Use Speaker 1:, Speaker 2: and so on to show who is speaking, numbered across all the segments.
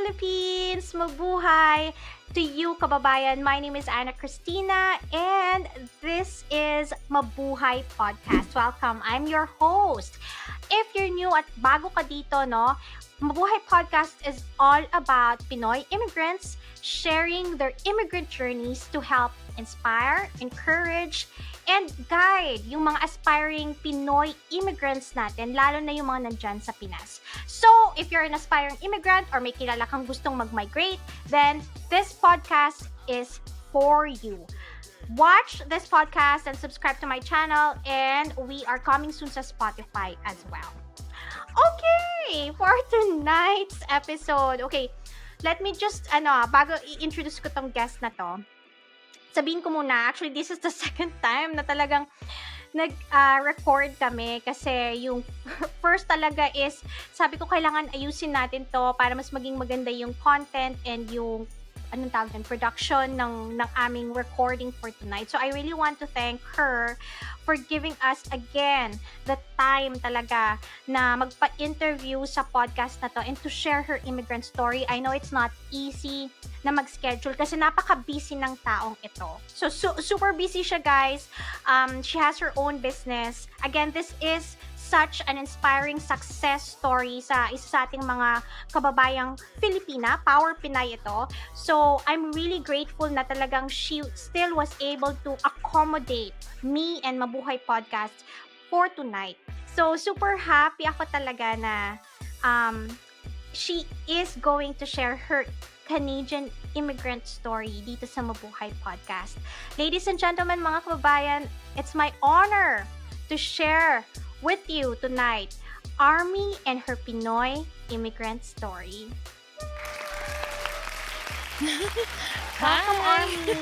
Speaker 1: Philippines! Mabuhay to you, kababayan. My name is Ana Cristina, and this is Mabuhay Podcast. Welcome. I'm your host. If you're new at bago ka dito, no, Mabuhay Podcast is all about Pinoy immigrants sharing their immigrant journeys to help inspire, encourage, and guide yung mga aspiring Pinoy immigrants natin, lalo na yung mga nandyan sa Pinas. So, if you're an aspiring immigrant or may kilala kang gustong mag-migrate, then this podcast is for you. Watch this podcast and subscribe to my channel, and we are coming soon sa Spotify as well. Okay, for tonight's episode, okay, let me just, bago i-introduce ko tong guest na to, sabihin ko muna, actually, this is the second time na talagang nag-record kami kasi yung first talaga is, sabi ko kailangan ayusin natin to para mas maging maganda yung content and yung production ng aming recording for tonight. So I really want to thank her for giving us again the time talaga na magpa-interview sa podcast na to and to share her immigrant story. I know it's not easy na mag-schedule kasi napaka-busy ng taong ito. So super busy siya, guys. She has her own business. Again, this is such an inspiring success story sa isa sa ating mga kababayang Filipina, Power Pinay ito. So, I'm really grateful na talagang she still was able to accommodate me and Mabuhay Podcast for tonight. So, super happy ako talaga na she is going to share her Canadian immigrant story dito sa Mabuhay Podcast. Ladies and gentlemen, mga kababayan, it's my honor to share with you tonight, Armie and her Pinoy immigrant story. Welcome, Armie.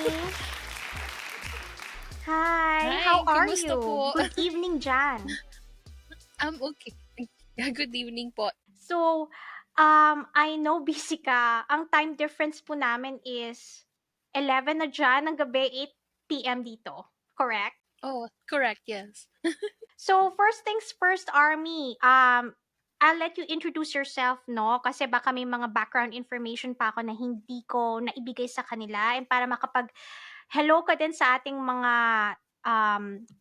Speaker 1: Hi, how are you?
Speaker 2: Po?
Speaker 1: Good evening, Jan.
Speaker 2: Okay. Good evening po.
Speaker 1: So, I know busy ka. Ang time difference po namin is 11 na dyan ng gabi, 8 p.m. dito. Correct?
Speaker 2: Oh, correct, yes.
Speaker 1: So, first things first, Armie, I'll let you introduce yourself, no? Kasi baka may mga background information pa ako na hindi ko naibigay sa kanila. And para hello ka din sa ating mga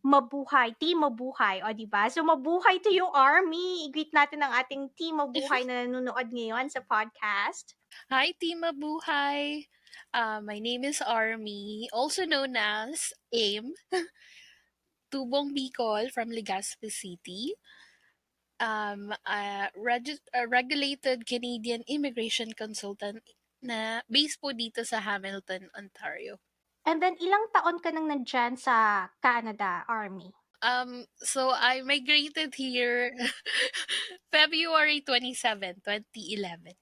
Speaker 1: Mabuhay, Team Mabuhay, o diba? So, Mabuhay to you, Armie. I-greet natin ang ating Team Mabuhay na nanonood ngayon sa podcast.
Speaker 2: Hi, Team Mabuhay. My name is Armie, also known as AIM. Tubong Bicol from Legazpi City. A regulated Canadian Immigration Consultant na based po dito sa Hamilton, Ontario.
Speaker 1: And then, ilang taon ka nang nandyan sa Canada, Armie?
Speaker 2: So I migrated here February 27, 2011.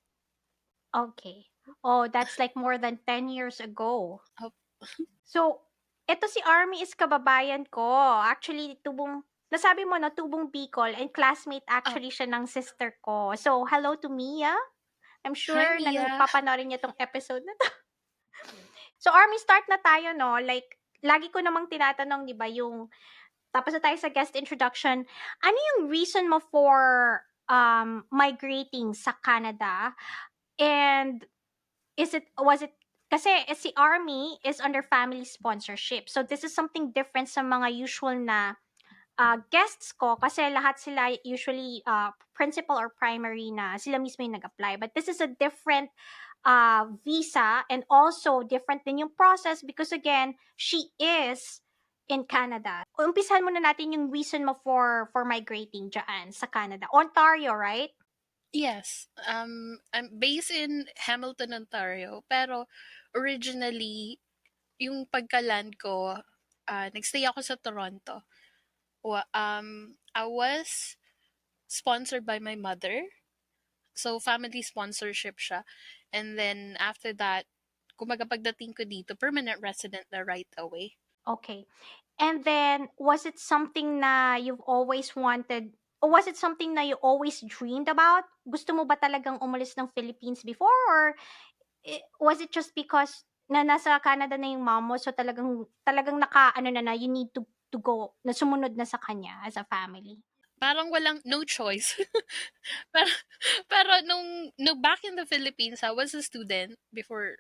Speaker 1: Okay. Oh, that's like more than 10 years ago.
Speaker 2: Oh.
Speaker 1: So, eto si Armie is kababayan ko. Actually, nasabi mo na, tubong Bicol, and classmate actually siya ng sister ko. So, hello to Mia. I'm sure
Speaker 2: Hi, Mia.
Speaker 1: papanoorin niya tong episode na to. So, Armie, start na tayo, no? Like, lagi ko namang tinatanong, di ba, tapos na tayo sa guest introduction, ano yung reason mo for migrating sa Canada? And was it kasi si Armie is under family sponsorship. So this is something different sa mga usual na guests ko kasi lahat sila usually principal or primary na sila mismo yung nag-apply. But this is a different visa and also different din yung process because again, she is in Canada. Umpisahan muna natin yung reason mo for migrating dyan sa Canada. Ontario, right?
Speaker 2: Yes. I'm based in Hamilton, Ontario. Pero originally, yung pagka-land ko, nagstay ako sa Toronto. I was sponsored by my mother. So, family sponsorship siya. And then, after that, kumaga pagdating ko dito, permanent resident na right away.
Speaker 1: Okay. And then, was it something na you've always wanted, or was it something na you always dreamed about? Gusto mo ba talagang umalis ng Philippines before? Or was it just because na nasa Canada na yung mom mo, so talagang you need to go, na sumunod na sa kanya as a family?
Speaker 2: Parang walang, no choice. pero no, back in the Philippines, I was a student before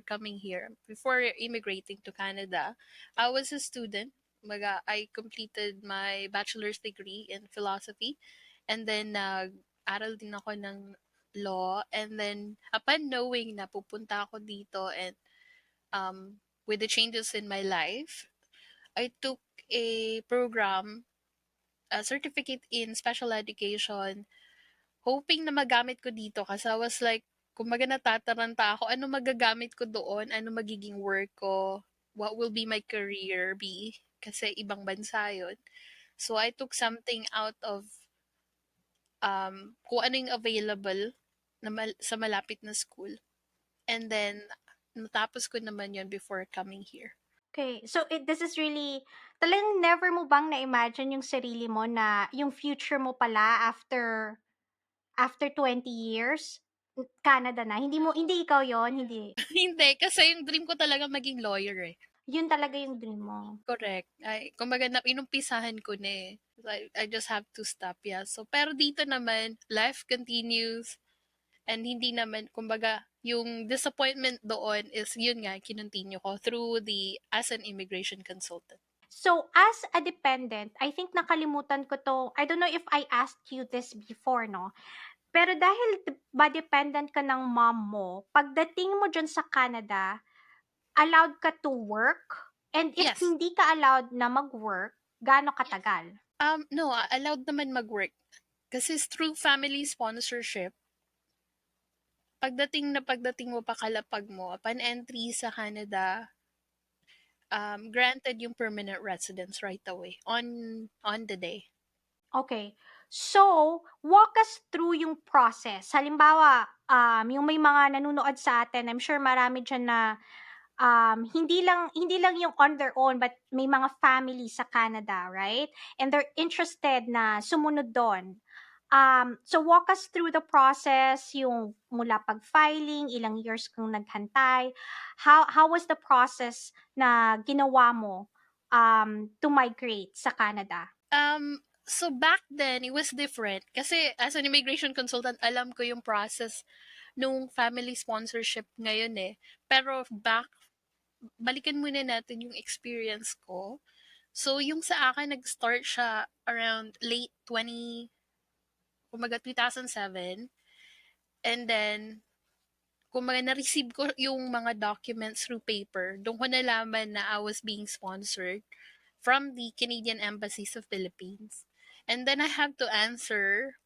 Speaker 2: coming here, before immigrating to Canada. I was a student. I completed my bachelor's degree in philosophy, and then nag-aral din ako ng law, and then upon knowing na pupunta ako dito, and with the changes in my life, I took a program, a certificate in special education, hoping na magamit ko dito kasi I was like, kumbaga natataranta ako, ano magagamit ko doon, ano magiging work ko, what will be my career be, kasi ibang bansa yun. So I took something out of kung ano yung available na sa malapit na school. And then, natapos ko naman yun before coming here.
Speaker 1: Okay. So, this is really, talagang never mo bang na-imagine yung sarili mo na yung future mo pala after 20 years, Canada na? Hindi ikaw yon, hindi.
Speaker 2: Hindi, kasi yung dream ko talaga maging lawyer eh.
Speaker 1: Yun talaga yung dream mo.
Speaker 2: Correct. Ay, kumbaga inumpisahan ko na eh. I just have to stop, yeah. So, pero dito naman, life continues. And hindi naman, kumbaga, yung disappointment doon is, yun nga, kinontinue ko through as an immigration consultant.
Speaker 1: So, as a dependent, I think nakalimutan ko to. I don't know if I asked you this before, no? Pero dahil ba dependent ka ng mom mo, pagdating mo dyan sa Canada, allowed ka to work? And if
Speaker 2: Yes.
Speaker 1: hindi ka allowed na mag-work, gaano katagal?
Speaker 2: No, allowed naman mag-work. Kasi through family sponsorship, pagdating mo pa kalapag mo, upon entry sa Canada, granted yung permanent residence right away, on the day.
Speaker 1: Okay. So, walk us through yung process. Halimbawa, yung may mga nanonood sa atin, I'm sure marami dyan na hindi lang yung on their own, but may mga family sa Canada, right? And they're interested na sumunod doon. So walk us through the process, yung mula pag-filing, ilang years kung naghantay. How was the process na ginawa mo to migrate sa Canada?
Speaker 2: So back then, it was different. Kasi as an immigration consultant, alam ko yung process nung family sponsorship ngayon eh. Pero balikan muna natin yung experience ko. So, yung sa akin, nag-start siya around late 2007. And then, na-receive ko yung mga documents through paper. Doon ko nalaman na I was being sponsored from the Canadian Embassy sa Philippines. And then I have to answer,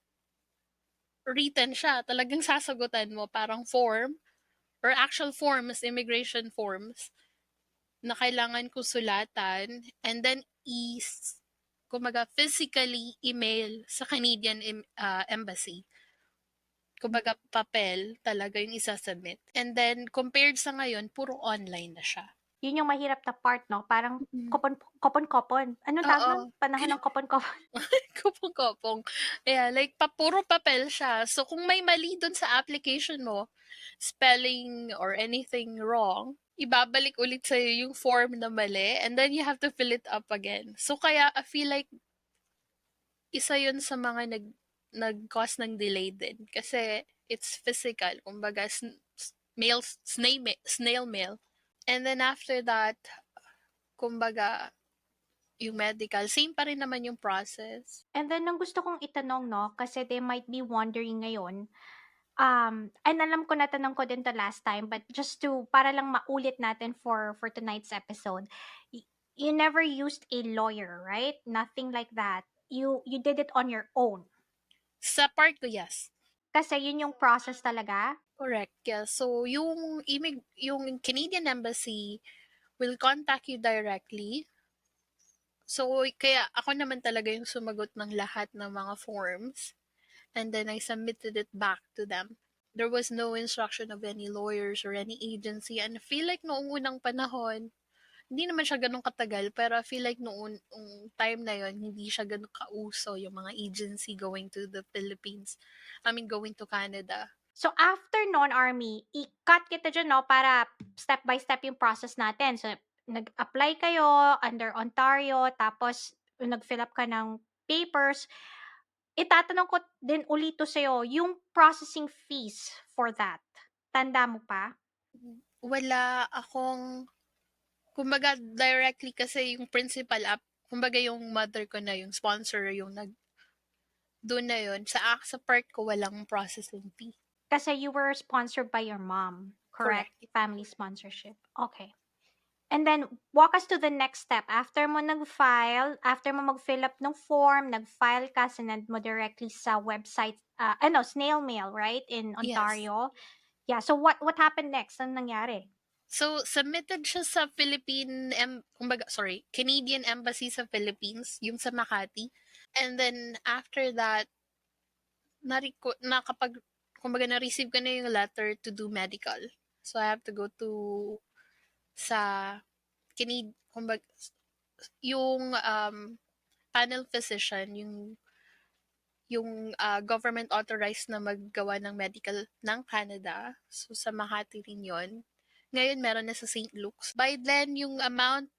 Speaker 2: written siya. Talagang sasagutan mo, parang form, or actual forms, immigration forms, na kailangan ko sulatan, and then physically email sa Canadian Embassy. Kumbaga, papel talaga yung isasubmit. And then, compared sa ngayon, puro online na siya.
Speaker 1: Yun yung mahirap na part, no? Parang kopon-kopon. Anong tawag nun? Panahon ng kopon-kopon.
Speaker 2: Kopong-kopong. Yeah, like, puro papel siya. So, kung may mali dun sa application mo, spelling or anything wrong, ibabalik ulit sa'yo yung form na mali, and then you have to fill it up again. So, kaya I feel like isa yun sa mga nag-cause ng delay din. Kasi it's physical. Kumbaga, snail mail. And then after that, kumbaga, yung medical, same pa rin naman yung process.
Speaker 1: And then, ang gusto kong itanong, no, kasi they might be wondering ngayon, and alam ko natanong ko din to last time, but just para lang maulit natin for tonight's episode, you never used a lawyer, right? Nothing like that. You did it on your own.
Speaker 2: Sa part ko, yes.
Speaker 1: Kasi yun yung process talaga?
Speaker 2: Correct, yeah. So, yung Canadian Embassy will contact you directly. So, kaya ako naman talaga yung sumagot ng lahat ng mga forms. And then I submitted it back to them. There was no instruction of any lawyers or any agency. And I feel like noong unang panahon, hindi naman siya ganun katagal, pero I feel like noong time na yon, hindi siya ganun kauso yung mga agency going to the Philippines. Going to Canada.
Speaker 1: So, after non-army, i-cut kita dyan, no, para step by step yung process natin. So, nag-apply kayo under Ontario, tapos nag-fill up ka ng papers. itatanong ko din ulit to sa'yo, yung processing fees for that, tanda mo pa?
Speaker 2: Wala akong, kumbaga directly kasi yung principal app, kumbaga yung mother ko na yung sponsor, yung doon na yun. Sa part ko, walang processing fee.
Speaker 1: Kasi you were sponsored by your mom, correct?
Speaker 2: Correct.
Speaker 1: Family sponsorship. Okay. And then, walk us to the next step. After mo nag-file, after mo mag-fill up ng form, nag-file ka, sinend mo directly sa website, snail mail, right? In
Speaker 2: Yes.
Speaker 1: Ontario. Yeah, so what happened next? Ano nangyari?
Speaker 2: So, submitted siya sa Canadian Embassy sa Philippines, yung sa Makati. And then, after that, kumbaga na-receive ko na yung letter to do medical. So, I have to go to sa kumbaga, yung panel physician, yung government authorized na maggawa ng medical ng Canada. So, sa Makati rin yun. Ngayon, meron na sa St. Luke's. By then, yung amount,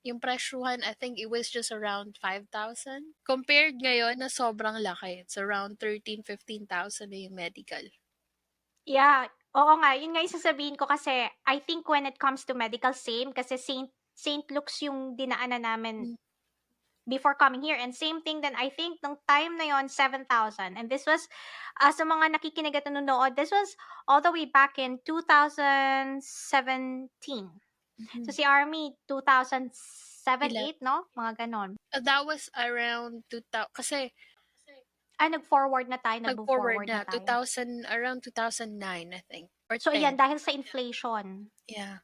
Speaker 2: yung presyuhan, I think it was just around 5,000. Compared ngayon na sobrang laki. It's around 13,000-15,000 na yung medical.
Speaker 1: Yeah, oo nga, yun nga yung sasabihin ko kasi I think when it comes to medical, same, kasi St. Luke's yung dinaanan namin before coming here. And same thing then, I think, nung time na yon 7,000. And this was, sa mga nakikinig at nanonood, this was all the way back in 2017. So si Armie, 2007, 8, no? Mga ganon.
Speaker 2: That was around 2000, kasi
Speaker 1: Nag-forward na tayo,
Speaker 2: nag-forward
Speaker 1: nag-move forward
Speaker 2: na,
Speaker 1: na tayo.
Speaker 2: around 2009, I think. Or
Speaker 1: So
Speaker 2: 10.
Speaker 1: yan, dahil sa inflation.
Speaker 2: Yeah.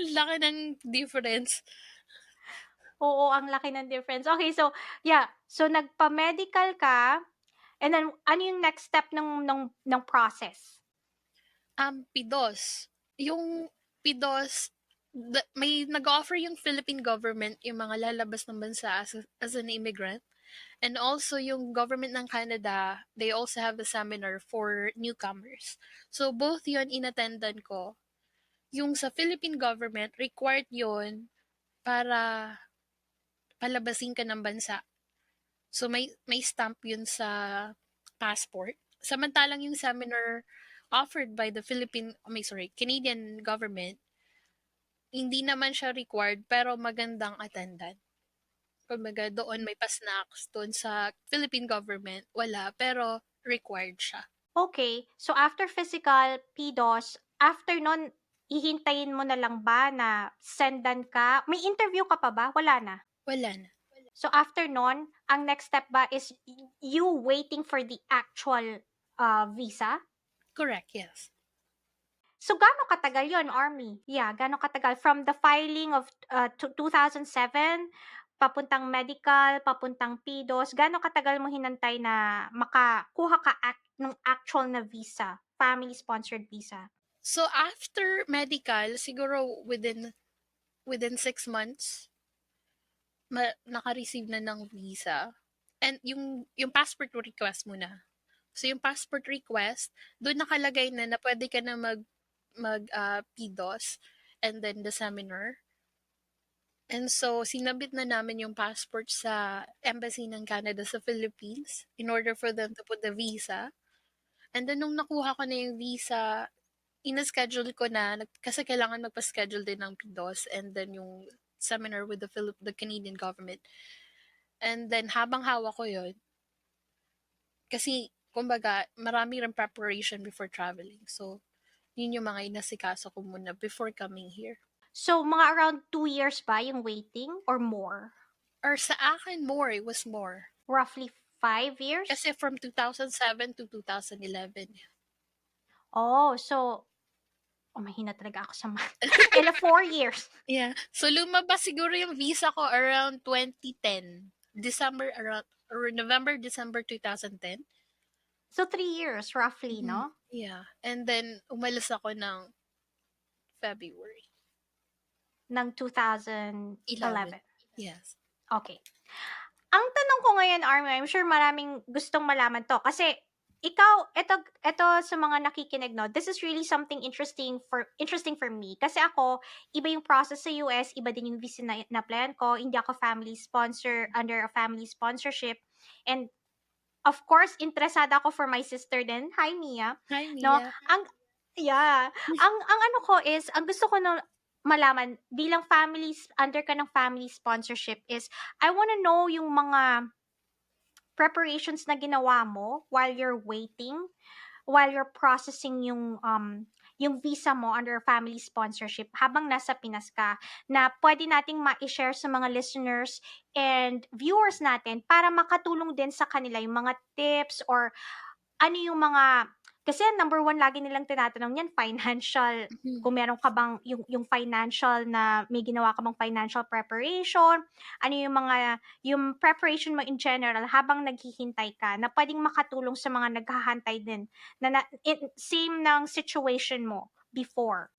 Speaker 2: Laki ng difference.
Speaker 1: Oo, ang laki ng difference. Okay, so, yeah. So, nagpa-medical ka, and then, ano yung next step ng process?
Speaker 2: PIDOS. Yung PIDOS, may nag-offer yung Philippine government yung mga lalabas ng bansa as an immigrant. And also yung government ng Canada, they also have a seminar for newcomers. So both yun inattendan ko. Yung sa Philippine government, required yun para palabasin ka ng bansa. So may stamp yun sa passport. Samantalang yung seminar offered by the Canadian government, hindi naman siya required pero magandang attendant. Kumbaga doon may pa-snacks, doon sa Philippine government wala pero required siya.
Speaker 1: Okay, so after physical, PDOS, after nun, ihintayin mo na lang ba na sendan ka? May interview ka pa ba? Wala na.
Speaker 2: Wala na.
Speaker 1: So after nun, ang next step ba is you waiting for the actual visa?
Speaker 2: Correct, yes.
Speaker 1: So, gaano katagal yon, Armie? Yeah, gaano katagal? From the filing of 2007, papuntang medical, papuntang PDOS, gaano katagal mo hinantay na makakuha ka ng actual na visa, family-sponsored visa?
Speaker 2: So after medical, siguro within 6 months, naka-receive na ng visa. And yung passport request muna. So yung passport request, doon nakalagay na pwede ka na mag PDOS and then the seminar. And so, sinabit na namin yung passport sa Embassy ng Canada sa Philippines in order for them to put the visa. And then, nung nakuha ko na yung visa, ina-schedule ko na, kasi kailangan magpa-schedule din ng PDOS and then yung seminar with the Canadian government. And then, habang hawak ko yun, kasi, kumbaga, marami rin preparation before traveling. So, yun yung mga inasikaso ko muna before coming here.
Speaker 1: So, mga around 2 years ba yung waiting or more?
Speaker 2: Or sa akin, it was more.
Speaker 1: Roughly 5 years?
Speaker 2: Kasi from 2007 to 2011.
Speaker 1: Oh, so, mahina talaga ako sa math. 4 years.
Speaker 2: Yeah. So, lumabas siguro yung visa ko around 2010. November, December 2010.
Speaker 1: So, 3 years, roughly, no?
Speaker 2: Yeah. And then, umalis ako ng February.
Speaker 1: Ng 2011.
Speaker 2: Yes.
Speaker 1: Okay. Ang tanong ko ngayon, Armie, I'm sure maraming gustong malaman to. Kasi, ikaw, ito sa mga nakikinig, no, this is really something interesting for me. Kasi ako, iba yung process sa US, iba din yung visa na plan ko. Hindi ako family sponsor, under a family sponsorship. And of course, interesada ako for my sister din. Hi, Mia.
Speaker 2: Hi,
Speaker 1: No,
Speaker 2: Mia.
Speaker 1: yeah, ang ano ko is, ang gusto ko na malaman bilang families, under ka ng family sponsorship is, I wanna know yung mga preparations na ginawa mo while you're waiting, while you're processing yung visa mo under family sponsorship habang nasa Pinas ka, na pwede nating ma-share sa mga listeners and viewers natin para makatulong din sa kanila yung mga tips or ano yung mga, kasi number one lagi nilang tinatanong yan, financial,
Speaker 2: Mhm.
Speaker 1: kung meron ka bang yung financial na may ginawa ka bang financial preparation, ano yung mga, yung preparation mo in general habang naghihintay ka na pwedeng makatulong sa mga naghahantay din na same ng situation mo before.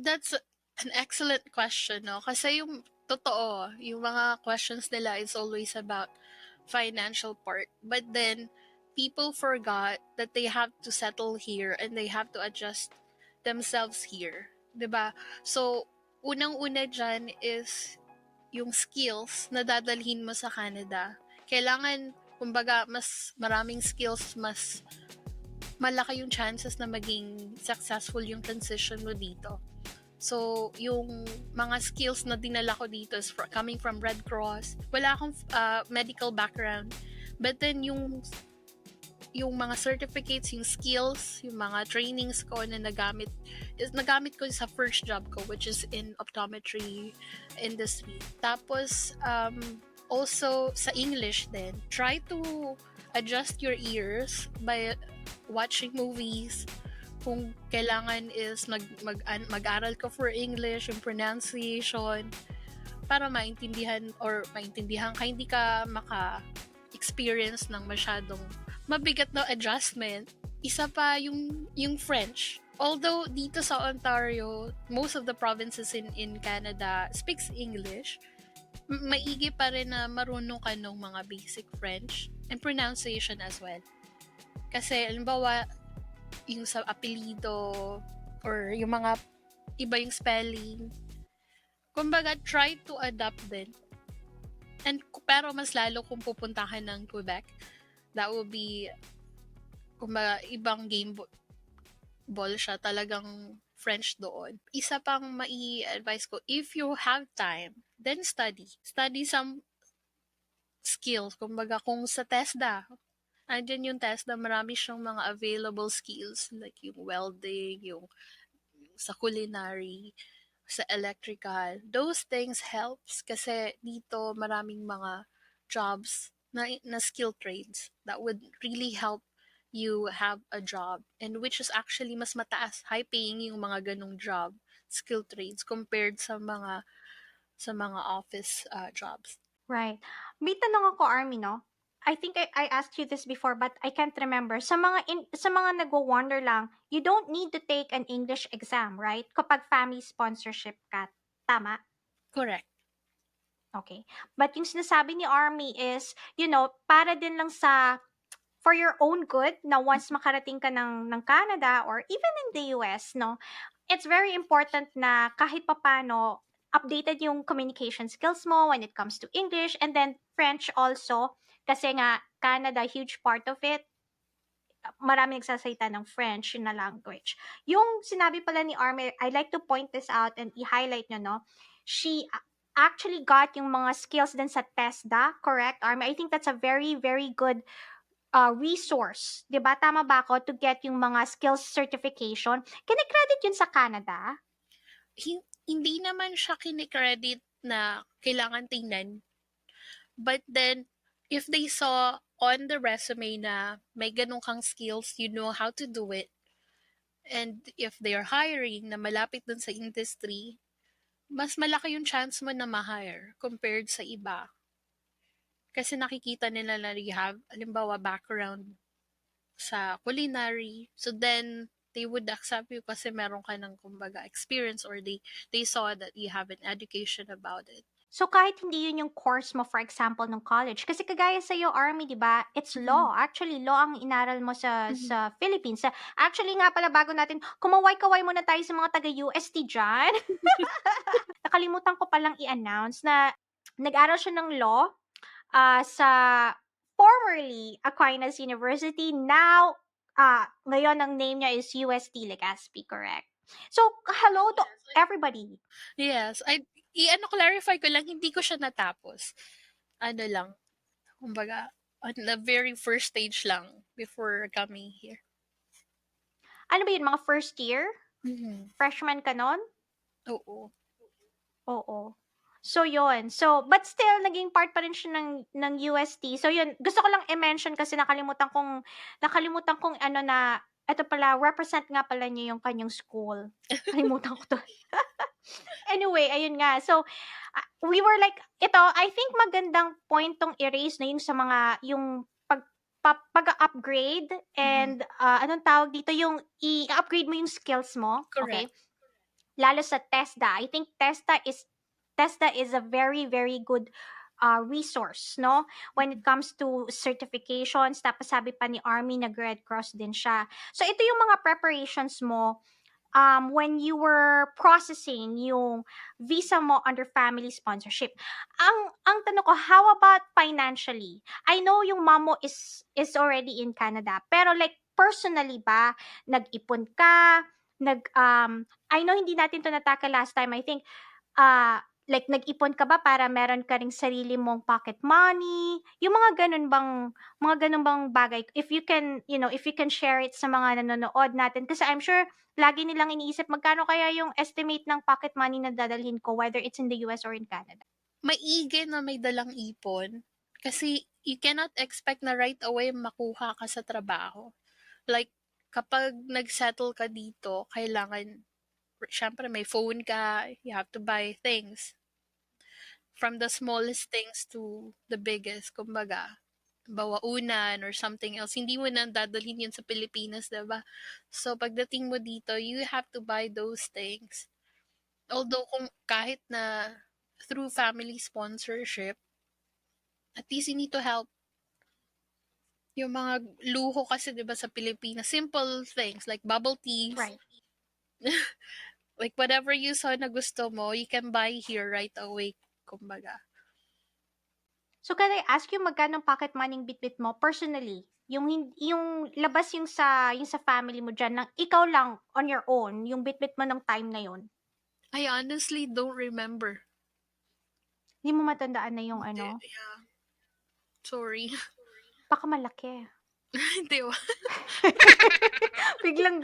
Speaker 2: That's an excellent question, no? Kasi yung totoo, yung mga questions nila is always about financial part. But then, people forgot that they have to settle here and they have to adjust themselves here. 'Di ba? So, unang-una dyan is yung skills na dadalhin mo sa Canada. Kailangan, kumbaga, mas maraming skills, mas malaki yung chances na maging successful yung transition mo dito. So, yung mga skills na dinala ko dito is coming from Red Cross. Wala akong medical background. But then, yung mga certificates, yung skills, yung mga trainings ko na nagamit ko sa first job ko, which is in optometry industry. Tapos, also sa English din, try to adjust your ears by watching movies. Kung kailangan is mag-aral ka for English, yung pronunciation, para maintindihan ka, hindi ka maka-experience ng masyadong mabigat na adjustment. Isa pa yung French. Although dito sa Ontario, most of the provinces in Canada speaks English, maigi pa rin na marunong ka ng mga basic French and pronunciation as well. Kasi, halimbawa, yung sa apelido or yung mga iba yung spelling, kumbaga, try to adapt din. Pero mas lalo kung pupuntahan ng Quebec, that will be, kumbaga, ibang game ball siya, talagang French doon. Isa pang mai-advise ko, if you have time, then study. Study some skills. Kumbaga, kung sa TESDA, andyan yung TESDA, marami siyang mga available skills, like yung welding, yung sa culinary, sa electrical. Those things helps kasi dito maraming mga jobs na skill trades that would really help you have a job, and which is actually mas mataas, high paying yung mga ganong job, skill trades, compared sa mga office jobs.
Speaker 1: Right. May tanong ako, Army, no? I think I asked you this before, but I can't remember. Sa mga nagwo-wonder lang, you don't need to take an English exam, right? Kapag family sponsorship ka. Tama?
Speaker 2: Correct.
Speaker 1: Okay. But yung sinasabi ni Army is, para din lang for your own good, na once makarating ka ng Canada or even in the US, no? It's very important na kahit papano updated yung communication skills mo when it comes to English and then French also, kasi nga Canada, huge part of it, marami nagsasalita ng French, yun na language. Yung sinabi pala ni Arme, I like to point this out and i-highlight nyo, no? She actually got yung mga skills din sa TESDA, correct, Arme? I think that's a very, very good resource. Diba? Tama ba ako to get yung mga skills certification? Kine-credit yun sa Canada?
Speaker 2: Hindi naman siya kinikredit na kailangan tingnan. But then, if they saw on the resume na may ganun kang skills, you know how to do it, and if they are hiring na malapit dun sa industry, mas malaki yung chance mo na ma-hire compared sa iba. Kasi nakikita nila na you have, halimbawa, background sa culinary. So then, they would accept you kasi meron ka ng, kumbaga, experience, or they saw that you have an education about it.
Speaker 1: So, kahit hindi yun yung course mo, for example, ng college, kasi kagaya sa iyo, Army, di ba? It's law. Actually, law ang inaral mo sa Philippines. Actually nga pala, bago natin, kumaway-kaway muna tayo sa mga taga-UST dyan. Nakalimutan ko palang i-announce na nag-aral siya ng law sa formerly Aquinas University. Now, ngayon ang name niya is UST Legazpi, correct? So, hello to everybody.
Speaker 2: Yes. Clarify ko lang, hindi ko siya natapos. Ano lang, kumbaga, on the very first stage lang before coming here.
Speaker 1: Ano ba yun, mga first year?
Speaker 2: Mhm.
Speaker 1: Freshman ka nun?
Speaker 2: Oo.
Speaker 1: Oo. So, yun. So, but still, naging part pa rin siya ng UST. So, yun. Gusto ko lang i-mention kasi nakalimutan kong ano na, eto pala, represent nga pala niya yung kanyang school. Kalimutan ko to. Anyway, ayun nga. So, we were like, I think magandang point tong erase na yung sa mga, yung pag-upgrade and anong tawag dito, yung i-upgrade mo yung skills mo. Okay?
Speaker 2: Correct.
Speaker 1: Lalo sa TESDA. I think TESDA is a very, very good resource, no? When it comes to certifications, tapos sabi pa ni Armie, nag-Red Cross din siya. So, ito yung mga preparations mo when you were processing yung visa mo under family sponsorship. Ang tanong ko, how about financially? I know yung mom mo is already in Canada, pero like personally ba, nag-ipon ka, I know hindi natin to nataka last time. I think like nag-ipon ka ba para meron ka ring sarili mong pocket money? Yung mga ganun bang bagay, if you can, if you can share it sa mga nanonood natin, kasi I'm sure lagi nilang iniisip magkano kaya yung estimate ng pocket money na dadalhin ko, whether it's in the US or in Canada.
Speaker 2: Maigi na may dalang ipon kasi you cannot expect na right away makuha ka sa trabaho. Like, kapag nag-settle ka dito, kailangan, syempre may phone ka, you have to buy things. From the smallest things to the biggest, kumbaga, bawaunan or something else. Hindi mo na dadalhin yun sa Pilipinas, diba? So, pagdating mo dito, you have to buy those things. Although, kung kahit na through family sponsorship, at least you need to help. Yung mga luho kasi, diba, sa Pilipinas, simple things like bubble teas,
Speaker 1: Right.
Speaker 2: like whatever you saw na gusto mo, you can buy here right away, kumbaga.
Speaker 1: So, can I ask you magkano pocket money bitbit mo personally? Yung labas yung sa family mo dyan, nang ikaw lang on your own, yung bitbit mo ng time na yun.
Speaker 2: I honestly don't remember.
Speaker 1: Hindi mo matandaan na yung ano?
Speaker 2: Yeah. Sorry.
Speaker 1: Baka malaki.
Speaker 2: Hindi ba?
Speaker 1: Biglang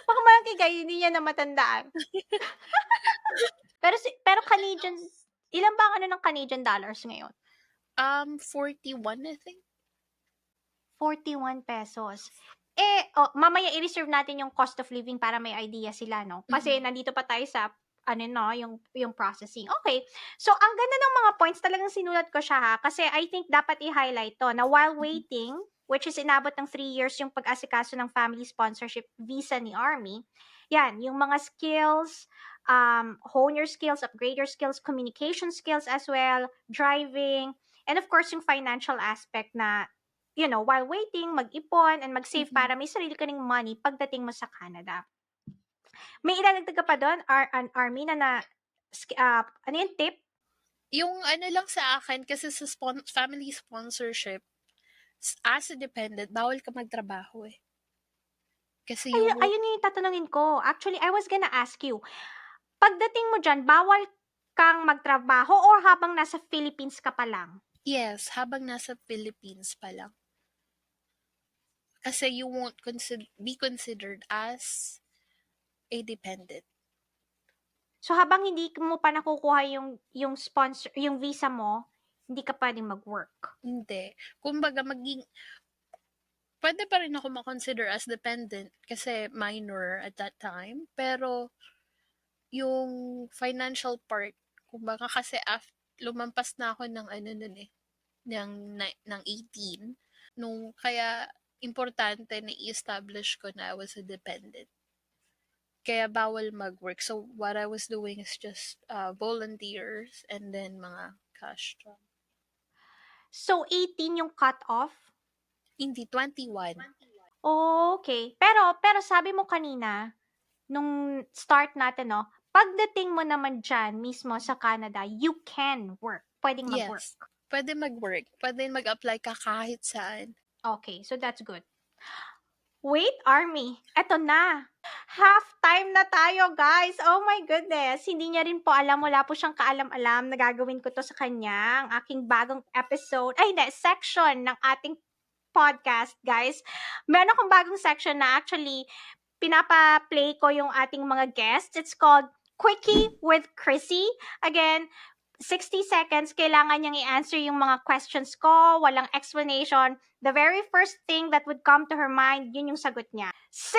Speaker 1: Baka malaki kayo, hindi niya na matandaan. pero Canadian, ilan ba ang ano ng Canadian dollars ngayon?
Speaker 2: 41, I think.
Speaker 1: 41 pesos. Mamaya i-reserve natin yung cost of living para may idea sila, no? Kasi nandito pa tayo sa yung processing. Okay. So, ang ganda ng mga points, talagang sinulat ko siya ha. Kasi I think dapat i-highlight to na while waiting, which is inabot ng 3 years yung pag-asikaso ng family sponsorship visa ni Armie, yan, yung mga skills, hone your skills, upgrade your skills, communication skills as well, driving, and of course, yung financial aspect na, while waiting, mag-ipon and mag-save para may sarili ka ng money pagdating mo sa Canada. May idadagdag ka pa doon, Armie, ano yung tip?
Speaker 2: Yung ano lang sa akin, kasi sa family sponsorship, as a dependent, bawal ka magtrabaho eh. Kasi yung...
Speaker 1: Ayun yung tatanungin ko. Actually, I was gonna ask you, pagdating mo dyan, bawal kang magtrabaho or habang nasa Philippines ka pa lang?
Speaker 2: Yes, habang nasa Philippines pa lang. Kasi you won't be considered as a dependent.
Speaker 1: So, habang hindi mo pa nakukuha yung sponsor, yung visa mo, hindi ka pwedeng mag-work?
Speaker 2: Hindi. Kumbaga, pwede pa rin ako makonsider as dependent kasi minor at that time. Pero, yung financial part, kumbaga kasi lumampas na ako ng ng 18. Kaya, importante na i-establish ko na I was a dependent. Kaya bawal mag-work. So, what I was doing is just volunteers and then mga cash job.
Speaker 1: So, 18 yung cut-off?
Speaker 2: Hindi, 21.
Speaker 1: Okay. Pero sabi mo kanina, nung start natin, pagdating mo naman dyan mismo sa Canada, you can work. Pwedeng mag-work.
Speaker 2: Yes. pwede mag-work, pwede mag-apply ka kahit saan.
Speaker 1: Okay, so that's good. Wait, Army, eto na. Half-time na tayo, guys. Oh my goodness. Hindi niya rin po alam, wala po siyang kaalam-alam na gagawin ko to sa kanya, ang aking bagong episode, hindi, section ng ating podcast, guys. Meron akong bagong section na actually pinapa-play ko yung ating mga guests. It's called Quickie with Chrissy. Again, 60 seconds, kailangan niyang i-answer yung mga questions ko, walang explanation. The very first thing that would come to her mind, yun yung sagot niya. 60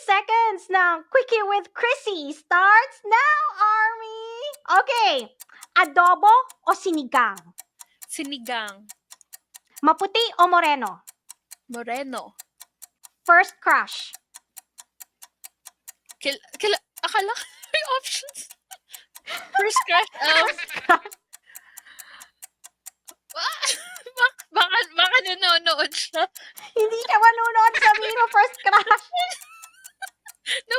Speaker 1: seconds ng Quickie with Chrissy starts now, Army! Okay, adobo o sinigang?
Speaker 2: Sinigang.
Speaker 1: Maputi o moreno?
Speaker 2: Moreno.
Speaker 1: First crush?
Speaker 2: Akala ko may options. First crush, baka nanonood siya.
Speaker 1: Hindi siya manunood, sabihin mo first crush.
Speaker 2: No,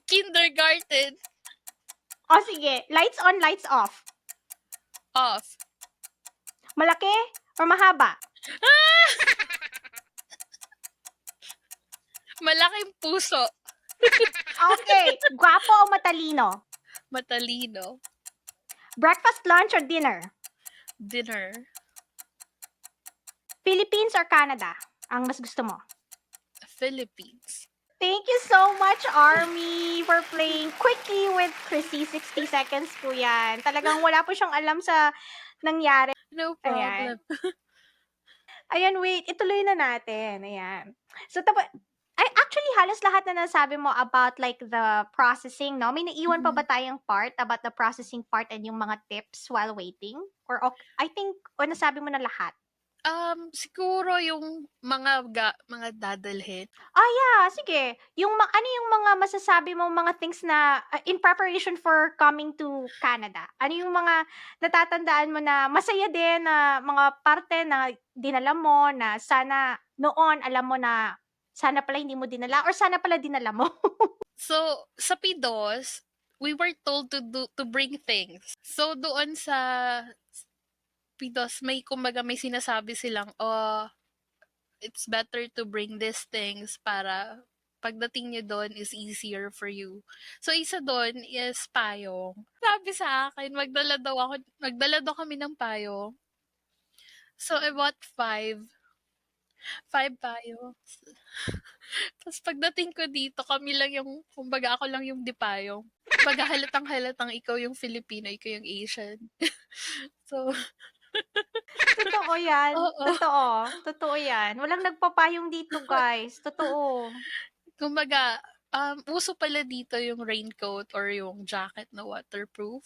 Speaker 2: kindergarten.
Speaker 1: O sige, lights on, lights off.
Speaker 2: Off.
Speaker 1: Malaki or mahaba?
Speaker 2: Malaking puso.
Speaker 1: Okay, guwapo o matalino?
Speaker 2: Matalino.
Speaker 1: Breakfast, lunch, or dinner?
Speaker 2: Dinner.
Speaker 1: Philippines or Canada? Ang mas gusto mo?
Speaker 2: Philippines.
Speaker 1: Thank you so much, Army, for playing Quickie with Chrissy. 60 seconds po yan. Talagang wala po siyang alam sa nangyari.
Speaker 2: No problem.
Speaker 1: Ayan, wait. Ituloy na natin. Ayan. So, actually, halos lahat na nasabi mo about like the processing, no? May naiwan pa ba tayong part about the processing part and yung mga tips while waiting? Or I think, nasabi mo na lahat.
Speaker 2: Siguro yung mga dadalhin.
Speaker 1: Yeah, sige. Ano yung mga masasabi mo, mga things na in preparation for coming to Canada? Ano yung mga natatandaan mo na masaya din na mga parte na dinala mo na sana noon alam mo na sana pala hindi mo dinala or sana pala dinala mo?
Speaker 2: So, sa Pidos, we were told to bring things. So, doon sa Pidos, may sinasabi silang, it's better to bring these things para pagdating nyo doon is easier for you. So, isa doon is payong. Sabi sa akin, magdala daw kami ng payong. So, I bought 5 payong. Tapos pagdating ko dito, kami lang yung, kumbaga ako lang yung di payong. Kumbaga halatang ikaw yung Filipino, ikaw yung Asian. So,
Speaker 1: Totoo yan.
Speaker 2: Oo.
Speaker 1: Totoo yan. Walang nagpapayong dito, guys. Totoo.
Speaker 2: Kumbaga, uso pala dito yung raincoat or yung jacket na waterproof.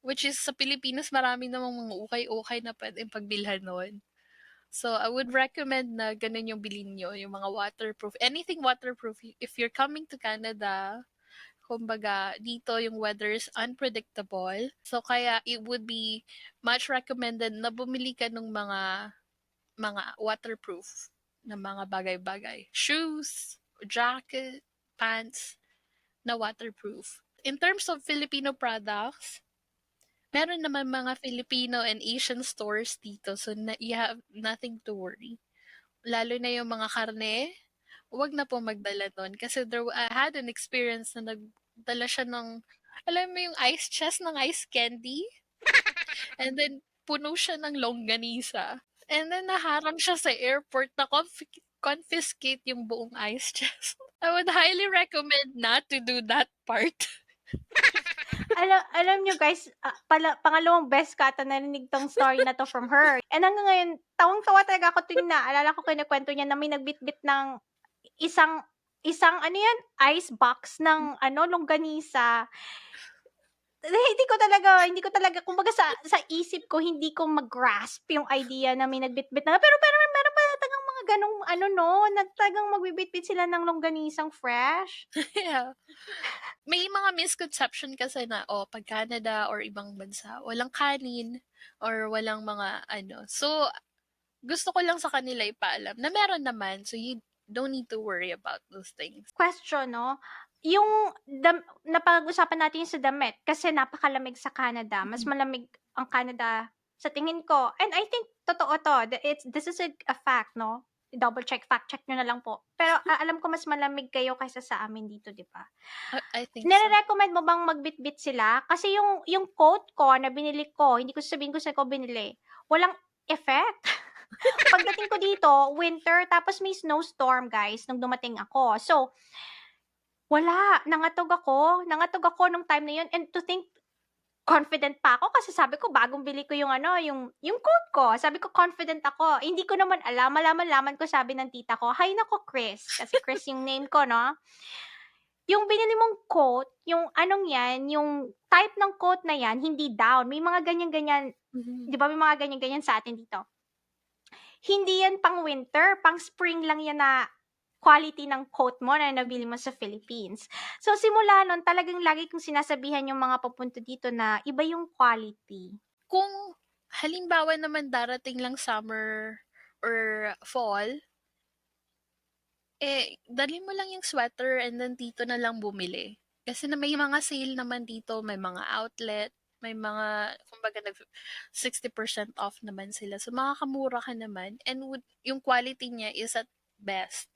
Speaker 2: Which is, sa Pilipinas, marami namang mga ukay-ukay na pwedeng pagbilhan nun. So, I would recommend na ganun yung bilhin nyo, yung mga waterproof. Anything waterproof. If you're coming to Canada, kumbaga, dito yung weather is unpredictable. So, kaya it would be much recommended na bumili ka ng mga waterproof na mga bagay-bagay. Shoes, jacket, pants na waterproof. In terms of Filipino products, meron naman mga Filipino and Asian stores dito. So, you have nothing to worry. Lalo na yung mga karne, wag na po magdala doon. Kasi I had an experience na nagdala siya ng, alam mo yung ice chest ng ice candy? And then, puno siya ng longganisa. And then, naharang siya sa airport na confiscate yung buong ice chest. I would highly recommend not to do that part.
Speaker 1: Alam nyo guys, pangalawang best ka ata narinig tong story na to from her. And hanggang ngayon, tawang-tawa talaga ako tuwing naalala ko kinikwento niya na may nagbitbit ng isang ano yan, ice box ng longganisa. Hindi ko talaga, kumbaga sa isip ko, hindi ko mag-grasp yung idea na may nagbitbit na, pero meron pa talagang mga ganong, nagtagang magbibitbit sila ng longganisang fresh.
Speaker 2: Yeah. May mga misconception kasi na, pag Canada or ibang bansa, walang kanin or walang mga So, gusto ko lang sa kanila ipaalam na meron naman. So, you don't need to worry about those things.
Speaker 1: Question, no? Yung napag-usapan natin sa damit kasi napakalamig sa Canada. Mas malamig ang Canada Sa tingin ko. And I think totoo to. This is a fact, no? Double check, fact check nyo na lang po. Pero alam ko mas malamig kayo kaysa sa amin dito, di ba?
Speaker 2: I think so.
Speaker 1: Nire-recommend mo bang magbitbit sila? Kasi yung coat ko na binili ko, hindi ko sasabihin ko saan ko binili, walang effect. Pagdating ko dito, winter, tapos may snowstorm, guys, nung dumating ako. So, wala. Nangatog ako nung time na yun. And to think, confident pa ako kasi sabi ko, bagong bili ko yung coat ko. Sabi ko, confident ako. Hindi ko naman alam. Malaman ko, sabi ng tita ko, hay nako, Chris. Kasi Chris yung name ko, no? Yung binili mong coat, yung yung type ng coat na yan, hindi down. May mga ganyan-ganyan,
Speaker 2: Mhm.
Speaker 1: di ba may mga ganyan-ganyan sa atin dito? Hindi yan pang winter, pang spring lang yan na quality ng coat mo na nabili mo sa Philippines. So, simula nun, talagang lagi kong sinasabihan yung mga papunta dito na iba yung quality.
Speaker 2: Kung halimbawa naman darating lang summer or fall, dali mo lang yung sweater and then dito na lang bumili. Kasi na may mga sale naman dito, may mga outlet, may mga, kumbaga, 60% off naman sila. So, makakamura ka naman. And yung quality niya is at best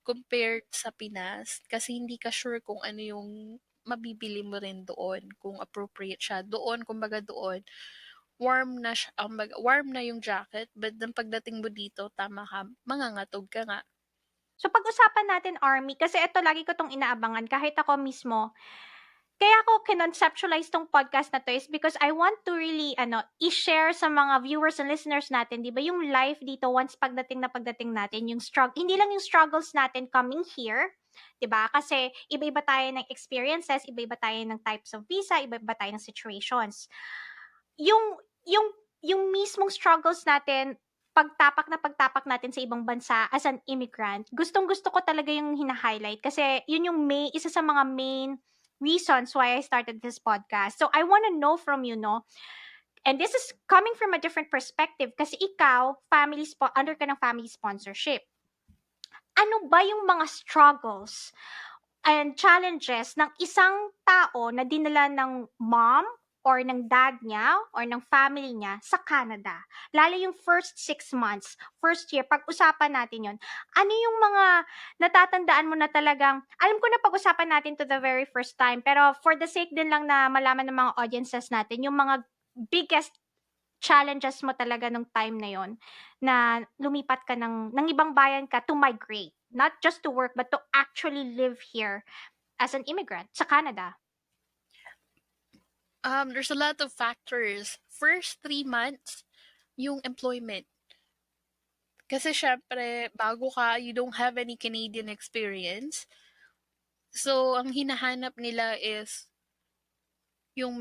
Speaker 2: compared sa Pinas. Kasi hindi ka sure kung ano yung mabibili mo rin doon, kung appropriate siya. Doon, kumbaga doon, warm na siya, warm na yung jacket, but then pagdating mo dito, tama ka, mangangatog ka nga.
Speaker 1: So, pag-usapan natin, Army, kasi ito lagi ko tong inaabangan, kahit ako mismo, kaya ako kinonceptualize tong podcast na to is because I want to really, i-share sa mga viewers and listeners natin, di ba, yung life dito once pagdating natin, yung struggle, hindi lang yung struggles natin coming here, di ba, kasi iba-iba tayo ng experiences, iba-iba tayo ng types of visa, iba-iba tayo ng situations. Yung, yung, yung mismong struggles natin, pagtapak natin sa ibang bansa as an immigrant, gustong-gusto ko talaga yung hina-highlight kasi yun yung isa sa mga main reasons why I started this podcast. So, I want to know from you, no? And this is coming from a different perspective kasi ikaw, under ka ng family sponsorship. Ano ba yung mga struggles and challenges ng isang tao na dinala ng mom or ng dad niya or ng family niya sa Canada? Lalo yung first 6 months, first year, pag-usapan natin yon. Ano yung mga natatandaan mo na talagang, alam ko na pag-usapan natin to the very first time, pero for the sake din lang na malaman ng mga audiences natin, yung mga biggest challenges mo talaga nung time na yon na lumipat ka ng ibang bayan ka to migrate. Not just to work, but to actually live here as an immigrant sa Canada.
Speaker 2: There's a lot of factors. First 3 months, yung employment. Kasi syempre, bago ka, you don't have any Canadian experience. So, ang hinahanap nila is yung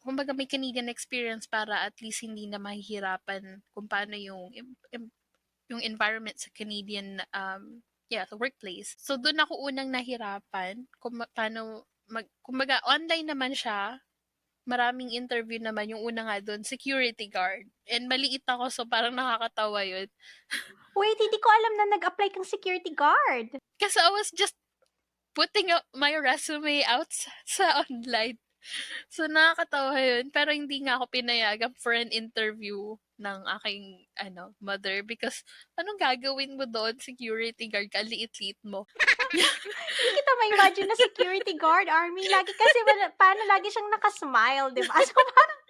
Speaker 2: kumbaga may Canadian experience para at least hindi na mahihirapan kung paano yung environment sa Canadian, sa workplace. So, doon ako unang nahirapan kung paano kumbaga online naman siya, maraming interview naman, yung una nga doon, security guard. And maliit ako, so parang nakakatawa yun.
Speaker 1: Wait, hindi ko alam na nag-apply kang security guard.
Speaker 2: Kasi I was just putting up my resume out sa online. So, nakakatawa yun. Pero hindi nga ako pinayagan for an interview ng aking mother because anong gagawin mo doon, security guard ka, liit-liit mo.
Speaker 1: Hindi kita ma-imagine na security guard, Army. Lagi kasi, paano lagi siyang nakasmile, di ba? So, parang,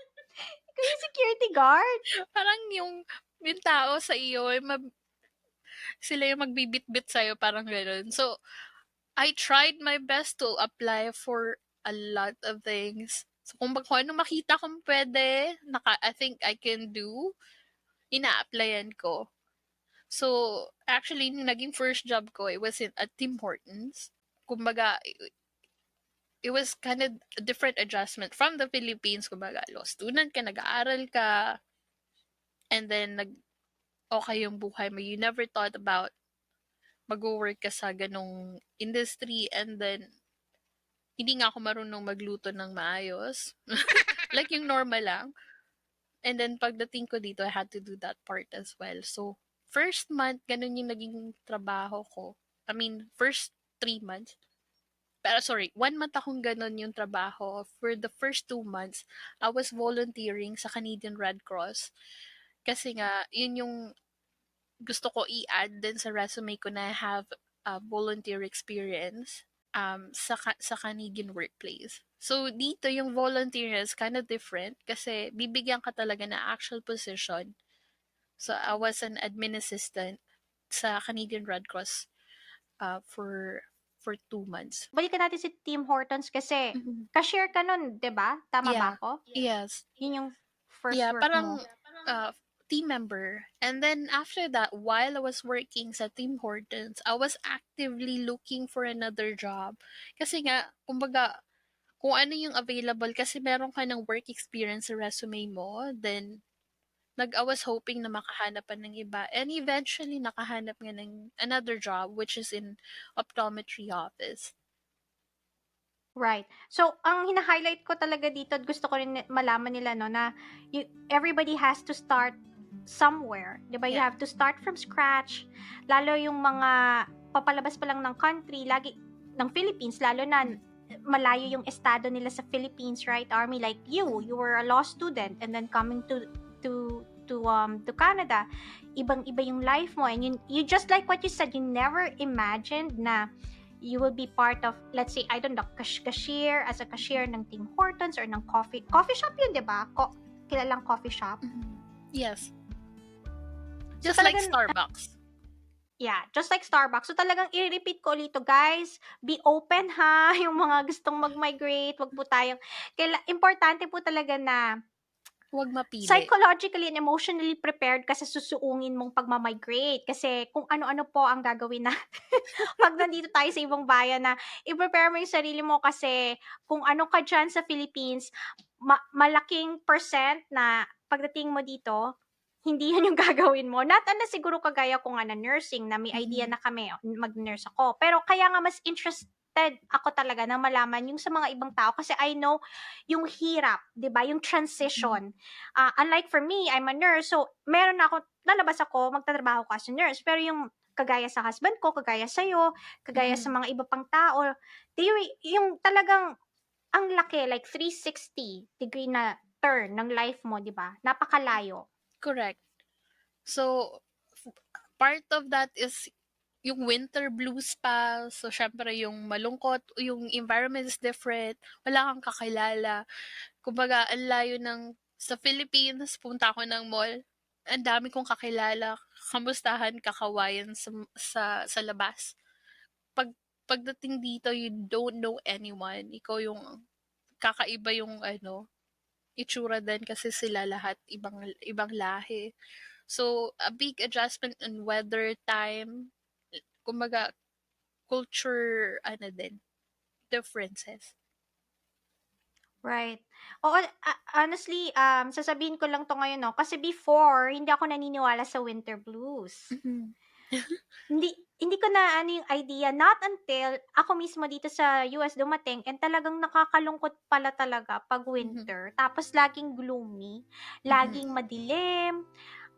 Speaker 1: ikaw yung security guard.
Speaker 2: Parang yung tao sa iyo, sila yung magbibit-bit sa'yo, parang gano'n. So, I tried my best to apply for a lot of things. So, kung ano makita kong pwede, I think I can do, ina-applyan ko. So, actually, yung naging first job ko, it was at Tim Hortons. Kumbaga, it was kind of a different adjustment from the Philippines. Kumbaga, law student ka, nag-aaral ka, and then okay yung buhay mo. You never thought about mag-work ka sa ganong industry, and then hindi nga ako marunong magluto ng maayos. Like yung normal lang. And then pagdating ko dito, I had to do that part as well. So, first month, ganun yung naging trabaho ko. I mean, first 3 months. pero sorry, 1 month akong ganun yung trabaho. For the first 2 months, I was volunteering sa Canadian Red Cross. Kasi nga, yun yung gusto ko i-add din sa resume ko na I have a volunteer experience sa Canadian workplace. So, dito yung volunteer is kind of different kasi bibigyan ka talaga na actual position. So, I was an admin assistant sa Canadian Red Cross for 2 months.
Speaker 1: Balikan natin si Tim Hortons kasi
Speaker 2: Mhm.
Speaker 1: cashier ka nun, 'di ba? Tama ba
Speaker 2: Yeah.
Speaker 1: ako?
Speaker 2: Yes.
Speaker 1: Yun yung first
Speaker 2: Yeah,
Speaker 1: work mo.
Speaker 2: parang team member. And then after that, while I was working sa Tim Hortons, I was actively looking for another job. Kasi nga, kumbaga, kung ano yung available, kasi meron ka ng work experience sa resume mo, then I was hoping na makahanap pa ng iba. And eventually, nakahanap nga ng another job, which is in optometry office.
Speaker 1: Right. So, ang hina-highlight ko talaga dito at gusto ko rin malaman nila no na everybody has to start somewhere. 'Di ba? You
Speaker 2: Yeah.
Speaker 1: have to start from scratch. Lalo yung mga papalabas pa lang ng country, lagi ng Philippines, lalo na malayo yung estado nila sa Philippines, right? Army, like you were a law student and then coming to Canada. Ibang-iba yung life mo, and you just like what you said, you never imagined na you will be part of, let's say, I don't know, cashier, as a cashier ng Tim Hortons or ng coffee shop yun, di ba? Kilalang coffee shop.
Speaker 2: Yes.
Speaker 1: So,
Speaker 2: Just like
Speaker 1: talagang,
Speaker 2: Starbucks.
Speaker 1: yeah, just like Starbucks. So, talagang i-repeat ko ulit to, guys. Be open, ha? Yung mga gustong mag-migrate, wag po tayong, importante po talaga na
Speaker 2: Huwag mapili.
Speaker 1: psychologically and emotionally prepared ka sa susuungin mong pagmamigrate. Kasi kung ano-ano po ang gagawin natin pag nandito tayo sa ibang bayan, na i-prepare mo yung sarili mo kasi kung ano ka dyan sa Philippines, malaking percent na pagdating mo dito, hindi yan yung gagawin mo. Not na siguro kagaya ko nga na nursing, na may idea na kami, mag-nurse ako. Pero kaya nga mas interested ako talaga na malaman yung sa mga ibang tao kasi I know yung hirap, 'di ba? Yung transition. Unlike for me, I'm a nurse, so meron na ako, lalabas ako, magtatrabaho ko as a nurse. Pero yung kagaya sa husband ko, kagaya sa'yo, kagaya sa mga iba pang tao, yung talagang ang laki, like 360 degree na turn ng life mo, 'di ba? Napakalayo.
Speaker 2: Correct. So, part of that is yung winter blues pa. So, syempre, yung malungkot, yung environment is different. Wala kang kakilala. Kumbaga, ang layo ng, sa Philippines, punta ako ng mall. Ang dami kong kakilala. Kamustahan, kakawayan sa labas. Pagdating dito, you don't know anyone. Ikaw yung, kakaiba yung, itsura din kasi sila lahat ibang lahi. So, a big adjustment in weather, time, kumbaga, culture, din, differences.
Speaker 1: Right. Oo, honestly, sasabihin ko lang 'to ngayon 'no, kasi before hindi ako naniniwala sa winter blues. Hindi hindi ko na ano yung idea, not until ako mismo dito sa US dumating, and talagang nakakalungkot pala talaga 'pag winter. Tapos laging gloomy, laging madilim,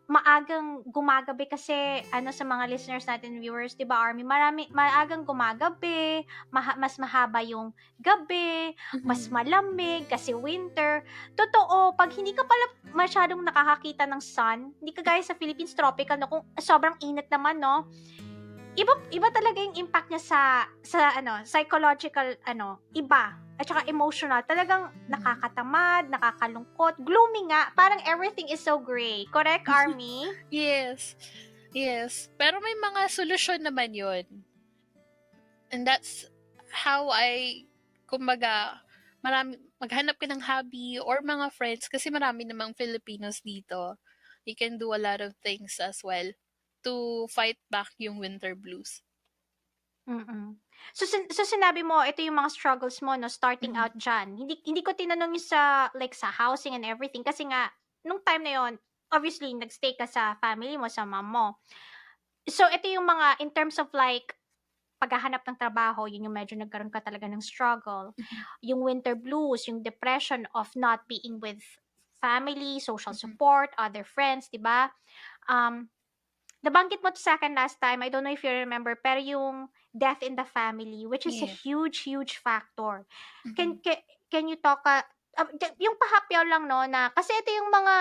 Speaker 1: maagang gumagabi kasi ano, sa mga listeners natin, viewers, 'di ba, Army, maagang gumagabi, mas mahaba yung gabi, mas malamig kasi winter. Totoo, pag hindi ka pala masyadong nakakakita ng sun, hindi kagaya sa Philippines tropical no, kung sobrang init naman no. Iba talaga yung impact niya sa ano, psychological ano, iba. At saka emotional, talagang nakakatamad, nakakalungkot, gloomy nga, parang everything is so gray. Correct, Army?
Speaker 2: Yes. Yes. Pero may mga solusyon naman yun. And that's how kumbaga, maghanap ka ng hobby or mga friends kasi marami namang Filipinos dito. You can do a lot of things as well to fight back yung winter blues.
Speaker 1: So, sinabi mo, ito yung mga struggles mo, no, starting out dyan. Hindi ko tinanong yung sa housing and everything kasi nga, nung time na yon, obviously, nagstay ka sa family mo, sa mom mo. So, ito yung mga, in terms of like, paghahanap ng trabaho, yun yung medyo nagkaroon ka talaga ng struggle. Yung winter blues, yung depression of not being with family, social support, other friends, di ba? Nabanggit mo to sa akin last time, I don't know if you remember, pero yung death in the family, which is a
Speaker 2: Yeah.
Speaker 1: huge factor.
Speaker 2: Mhm.
Speaker 1: Can you talk yung pahapyaw lang no na kasi ito yung mga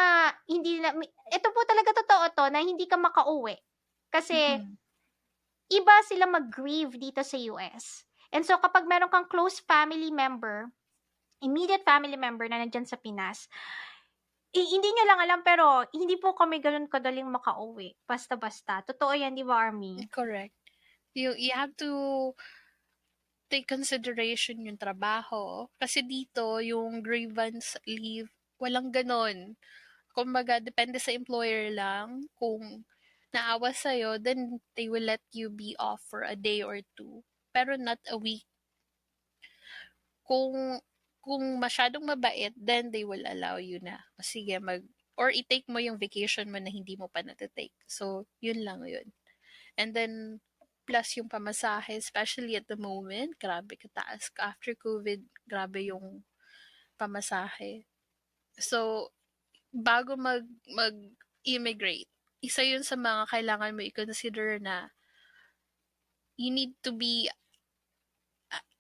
Speaker 1: hindi na ito po talaga totoo to na hindi ka makauwi. Kasi
Speaker 2: Mhm.
Speaker 1: iba sila mag-grieve dito sa US. And so kapag meron kang close family member, immediate family member na nandiyan sa Pinas, hindi niyo lang alam pero hindi po kami gano'n kadaling makauwi basta-basta. Totoo 'yan, 'di ba, Army?
Speaker 2: Correct. You have to take consideration yung trabaho. Kasi dito, yung grievance leave, walang ganon. Kumbaga, depende sa employer lang. Kung naawa sa'yo, then they will let you be off for a day or two. Pero not a week. Kung masyadong mabait, then they will allow you na. Sige, or i-take mo yung vacation mo na hindi mo pa natitake. So, yun lang yun. And then, plus yung pamasahe, especially at the moment, grabe kataas. After COVID, grabe yung pamasahe. So, bago mag-immigrate, isa yun sa mga kailangan mo i-consider na you need to be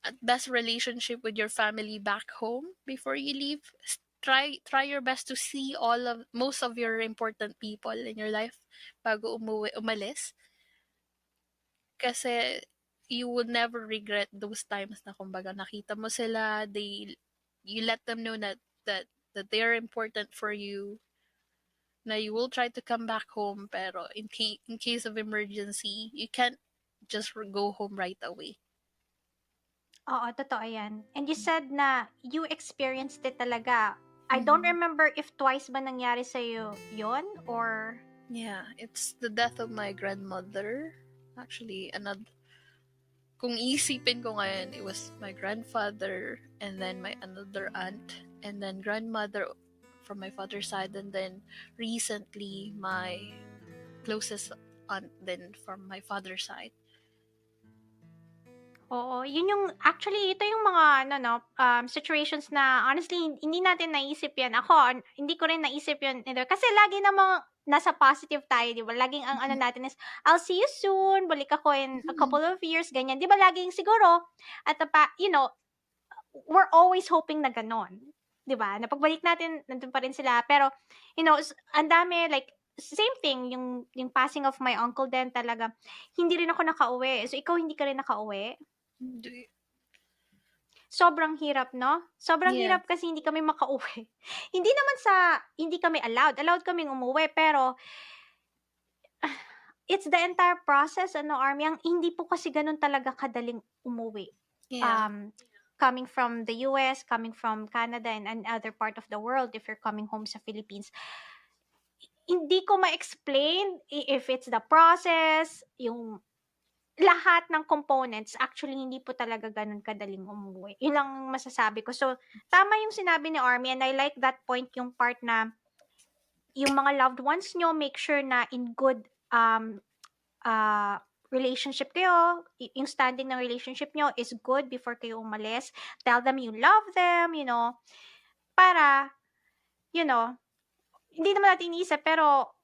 Speaker 2: at best relationship with your family back home before you leave. Try your best to see most of your important people in your life bago umalis. Kasi you would never regret those times na kumbaga nakita mo sila, you let them know that they are important for you, na you will try to come back home, pero in case of emergency, you can't just go home right away.
Speaker 1: Oo, totoo 'yan. And you said na you experienced it talaga. I don't
Speaker 2: Mhm.
Speaker 1: remember if twice ba nangyari sa'yo 'yon or
Speaker 2: Yeah, it's the death of my grandmother. Actually, kung isipin ko ngayon, it was my grandfather, and then my another aunt, and then grandmother from my father's side, and then recently my closest aunt then from my father's side.
Speaker 1: oo, yun yung actually ito yung mga ano 'no, situations na honestly hindi natin naisip 'yan. Ako, hindi ko rin naisip 'yun either kasi lagi namang nasa positive tayo, 'di ba? Laging ang ano
Speaker 2: Mhm.
Speaker 1: natin is, "I'll see you soon, balik ako in a
Speaker 2: Mhm.
Speaker 1: couple of years," ganyan. 'Di ba laging siguro at the we're always hoping na gano'n, 'di ba? Na pagbalik natin nandun pa rin sila pero, ang dami like same thing yung passing of my uncle din talaga, hindi rin ako nakauwi. So, ikaw hindi ka rin nakauwi?
Speaker 2: Hindi.
Speaker 1: Sobrang hirap 'no? Sobrang
Speaker 2: Yeah.
Speaker 1: hirap kasi hindi kami makauwi. Hindi naman sa hindi kami allowed kaming umuwi pero it's the entire process ano, Army, ang hindi po kasi gano'n talaga kadaling umuwi.
Speaker 2: Yeah.
Speaker 1: Um, coming from the US, coming from Canada and other part of the world if you're coming home sa Philippines. Hindi ko ma-explain if it's the process, yung lahat ng components actually hindi po talaga gano'n kadaling umuwi. 'Yun lang masasabi ko. So, tama yung sinabi ni Army and I like that point yung part na yung mga loved ones niyo make sure na in good, relationship kayo, yung standing ng relationship niyo is good before kayo umalis. Tell them you love them, para, you know, hindi naman natin iniisip pero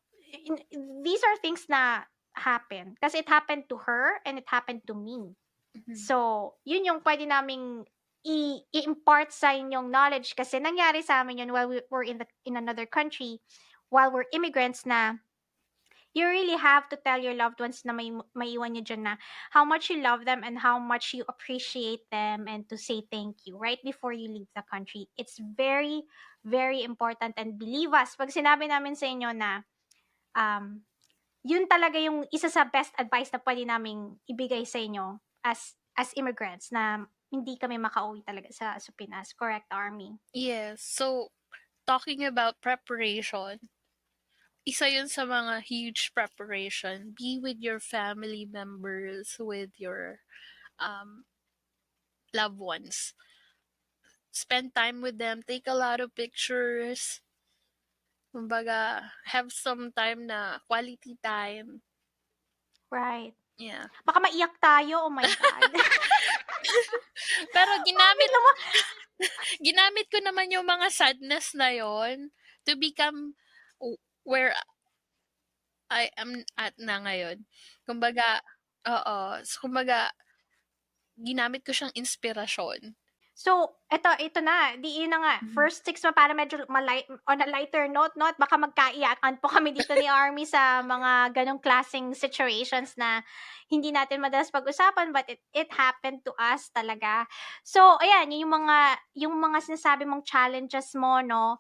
Speaker 1: these are things na happen. Kasi it happened to her and it happened to me.
Speaker 2: Mhm.
Speaker 1: So, yun yung pwede naming i-impart sa inyong knowledge kasi nangyari sa amin yun while we were in another country, while we're immigrants na you really have to tell your loved ones na may maiwan niyo diyan na how much you love them and how much you appreciate them and to say thank you right before you leave the country. It's very, very important and believe us, 'pag sinabi namin sa inyo na, um, yun talaga yung isa sa best advice na puwede naming ibigay sa inyo as immigrants na hindi kami makauwi talaga sa Pinas. Correct, Army?
Speaker 2: Yes. So, talking about preparation, isa yun sa mga huge preparation. Be with your family members, with your um, loved ones. Spend time with them. Take a lot of pictures. Kumbaga, have some time na quality time.
Speaker 1: Right.
Speaker 2: Yeah.
Speaker 1: Baka maiyak tayo, oh my God.
Speaker 2: Pero
Speaker 1: Baka bigla ma
Speaker 2: ginamit ko naman yung mga sadness na yon to become where I am at na ngayon. Kumbaga, oo. So, kumbaga, ginamit ko siyang inspirasyon.
Speaker 1: So, ito na, yun na nga, first 6 mo para medyo on a lighter note, no? At baka magkaiyakan po kami dito ni Armie sa mga ganong klaseng situations na hindi natin madalas pag-usapan, but it happened to us talaga. So, ayan, yung mga sinasabi mong challenges mo, no?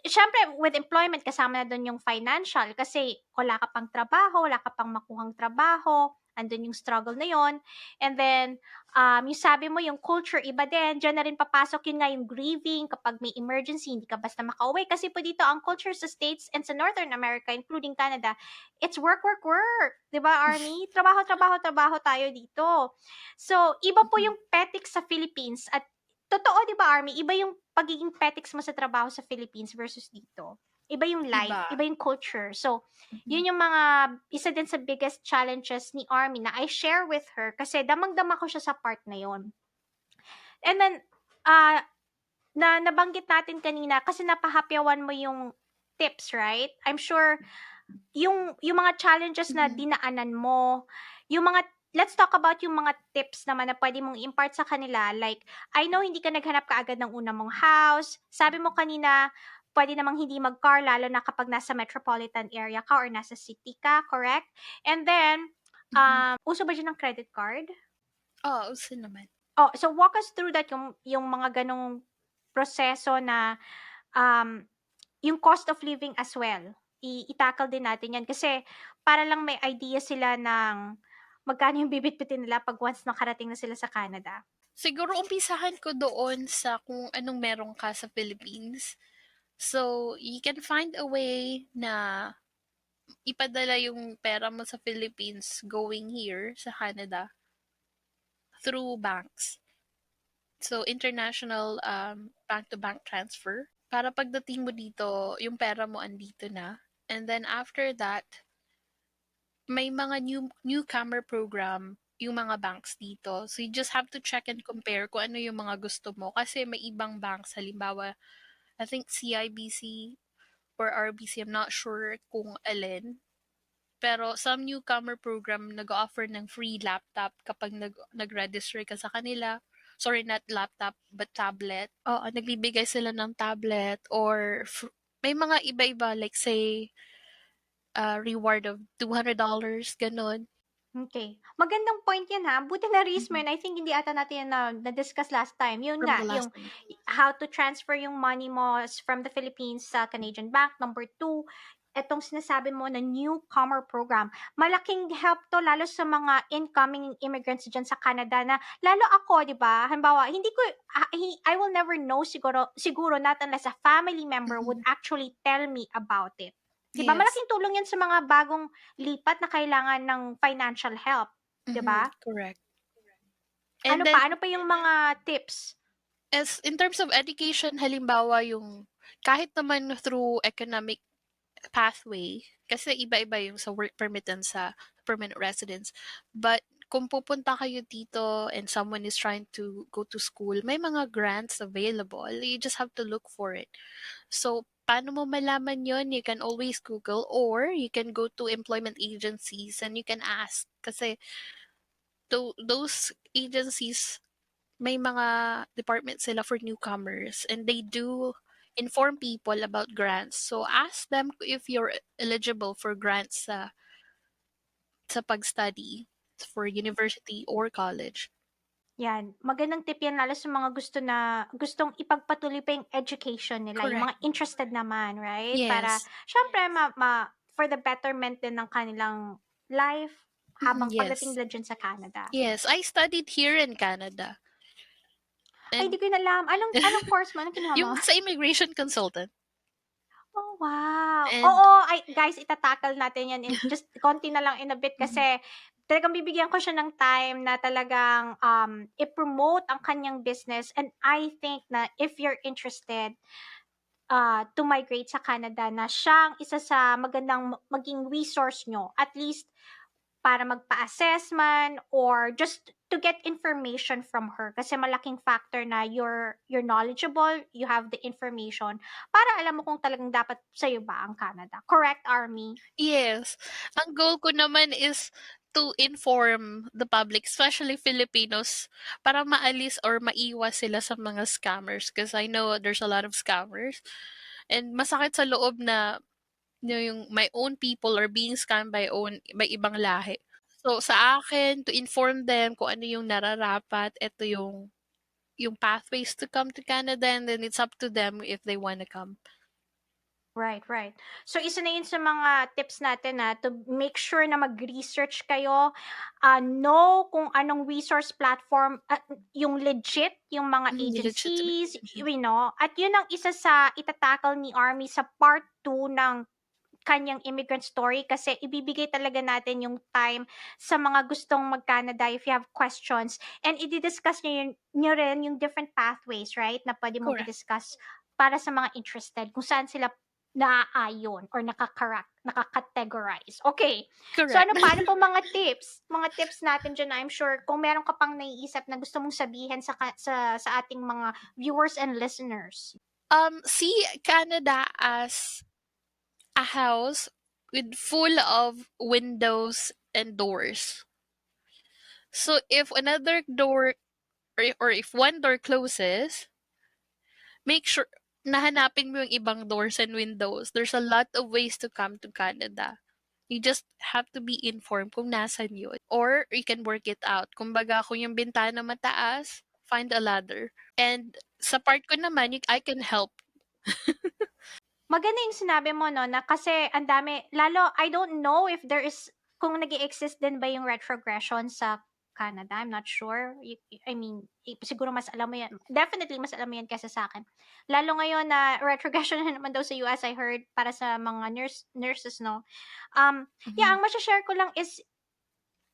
Speaker 1: Syempre, with employment, kasama na doon yung financial kasi wala ka pang trabaho, wala ka pang makuhang trabaho, andun yung struggle na yon. And then, yung sabi mo yung culture iba din, diyan na rin papasok yun nga yung grieving kapag may emergency, hindi ka basta makauwi. Kasi po dito, ang culture sa States and sa Northern America, including Canada, it's work, work, work. 'Di ba, Army? Trabaho, trabaho, trabaho tayo dito. So, iba po yung petics sa Philippines. At totoo, 'di ba, Army? Iba yung pagiging petics mo sa trabaho sa Philippines versus dito. Iba yung life,
Speaker 2: Iba.
Speaker 1: iba yung culture. So, yun yung mga isa din sa biggest challenges ni Army na I share with her kasi damang-dama ko siya sa part na yon. And then, nabanggit natin kanina kasi napahapyawan mo yung tips, right? I'm sure yung mga challenges na dinaanan mo, let's talk about yung mga tips naman na pwede mong impart sa kanila. Like, I know hindi ka naghanap kaagad ng una mong house. Sabi mo kanina, pwede namang hindi mag-car lalo na kapag nasa metropolitan area ka or nasa city ka, correct? And then, uso ba dyan ng credit card?
Speaker 2: Oo, uso naman.
Speaker 1: Oh, so walk us through that, yung mga ganong proseso na yung cost of living as well. I-tackle din natin yan kasi para lang may idea sila ng magkano yung bibitbitin nila pag once nakarating na sila sa Canada.
Speaker 2: Siguro umpisahan ko doon sa kung anong meron ka sa Philippines. So, you can find a way na ipadala yung pera mo sa Philippines going here sa Canada through banks. So, international bank-to-bank transfer. Para pagdating mo dito, yung pera mo andito na. And then after that, may mga newcomer program yung mga banks dito. So, you just have to check and compare kung ano yung mga gusto mo. Kasi may ibang banks, halimbawa, I think CIBC or RBC, I'm not sure kung alin. Pero some newcomer program nag-offer ng free laptop kapag nag-register ka sa kanila. Sorry, not laptop, but tablet. Oo, nagbibigay sila ng tablet or may mga iba-iba, like say, reward of $200, ganun.
Speaker 1: Okay. Magandang point yan ha. Buti na-raise mo yun. I think hindi ata natin yan na-discuss last time. Yun
Speaker 2: From
Speaker 1: nga,
Speaker 2: the last
Speaker 1: yung
Speaker 2: time.
Speaker 1: how to transfer yung money mo from the Philippines sa Canadian bank. Number 2, etong sinasabi mo na newcomer program. Malaking help to lalo sa mga incoming immigrants dyan sa Canada na lalo ako, di ba? Halimbawa, hindi ko, I will never know siguro not unless a family member would actually tell me about it. Di ba?
Speaker 2: Yes.
Speaker 1: Malaking tulong yan sa mga bagong lipat na kailangan ng financial help. Di ba?
Speaker 2: Correct.
Speaker 1: Ano
Speaker 2: And then,
Speaker 1: pa? Ano pa yung mga tips?
Speaker 2: as in terms of education, halimbawa yung kahit naman through economic pathway, kasi iba-iba yung sa work permit and sa permanent residence. But kung pupunta kayo dito and someone is trying to go to school, may mga grants available. You just have to look for it. So, paano mo malaman yon? You can always Google or you can go to employment agencies and you can ask. Kasi those agencies, may mga department sila for newcomers and they do inform people about grants. So, ask them if you're eligible for grants sa pag-study for university or college.
Speaker 1: Yan. Magandang tip yan lalo sa mga gustong ipagpatuloy pa yung education nila. Yung
Speaker 2: Correct.
Speaker 1: mga interested naman, right? Para,
Speaker 2: Yes.
Speaker 1: syempre, for the betterment din ng kanilang life habang pagdating
Speaker 2: Yes.
Speaker 1: nila dyan sa Canada.
Speaker 2: Yes. I studied here in Canada.
Speaker 1: Ay,
Speaker 2: And
Speaker 1: di ko yun alam. Anong course mo? Anong kinuha mo?
Speaker 2: yung sa immigration consultant.
Speaker 1: Oh, wow.
Speaker 2: And
Speaker 1: Oo, guys, itatakal natin yan. Just konti na lang in a bit kasi talagang bibigyan ko siya ng time na talagang i-promote ang kanyang business. And I think na if you're interested to migrate sa Canada, na siyang isa sa magandang maging resource nyo. At least para magpa-assessment or just to get information from her kasi malaking factor na you're knowledgeable, you have the information para alam mo kung talagang dapat sa'yo ba ang Canada. Correct, Army?
Speaker 2: Yes. Ang goal ko naman is to inform the public, especially Filipinos, para maalis or maiwas sila sa mga scammers because I know there's a lot of scammers. And masakit sa loob na yung my own people are being scammed by ibang lahi. So sa akin to inform them kung ano yung nararapat, ito yung pathways to come to Canada, and then it's up to them if they wanna come.
Speaker 1: Right, right. So, isa na yun sa mga tips natin na to make sure na mag-research kayo, know kung anong resource platform, yung legit, yung mga
Speaker 2: Legitimate.
Speaker 1: agencies, at yun ang isa sa itatakal ni Army sa part 2 ng kanyang immigrant story kasi ibibigay talaga natin yung time sa mga gustong mag-Canada if you have questions and i-discuss nyo rin yung different pathways, right, na pwede mong
Speaker 2: Correct.
Speaker 1: i-discuss para sa mga interested kung saan sila naaayon or nakakategorize. Okay. So
Speaker 2: Correct.
Speaker 1: ano pa? Ano po mga tips? Mga tips natin dyan na I'm sure kung meron ka pang naiisip na gusto mong sabihin sa ating mga viewers and listeners.
Speaker 2: See Canada as a house with full of windows and doors. So if another door or if one door closes, make sure nahanapin mo yung ibang doors and windows. There's a lot of ways to come to Canada. You just have to be informed kung nasan yun. Or you can work it out. Kumbaga, kung yung bintana mataas, find a ladder. And sa part ko naman, I can help.
Speaker 1: Maganda yung sinabi mo, no, na kasi ang dami, lalo, I don't know if there is, kung nag-exist din ba yung retrogression sa Canada, I'm not sure. I mean, siguro mas alam mo yan. Definitely mas alam mo yan kaysa sa akin. Lalo ngayon na retrogression na naman daw sa US, I heard, para sa mga nurses, no. Yeah, ang masashare ko lang is,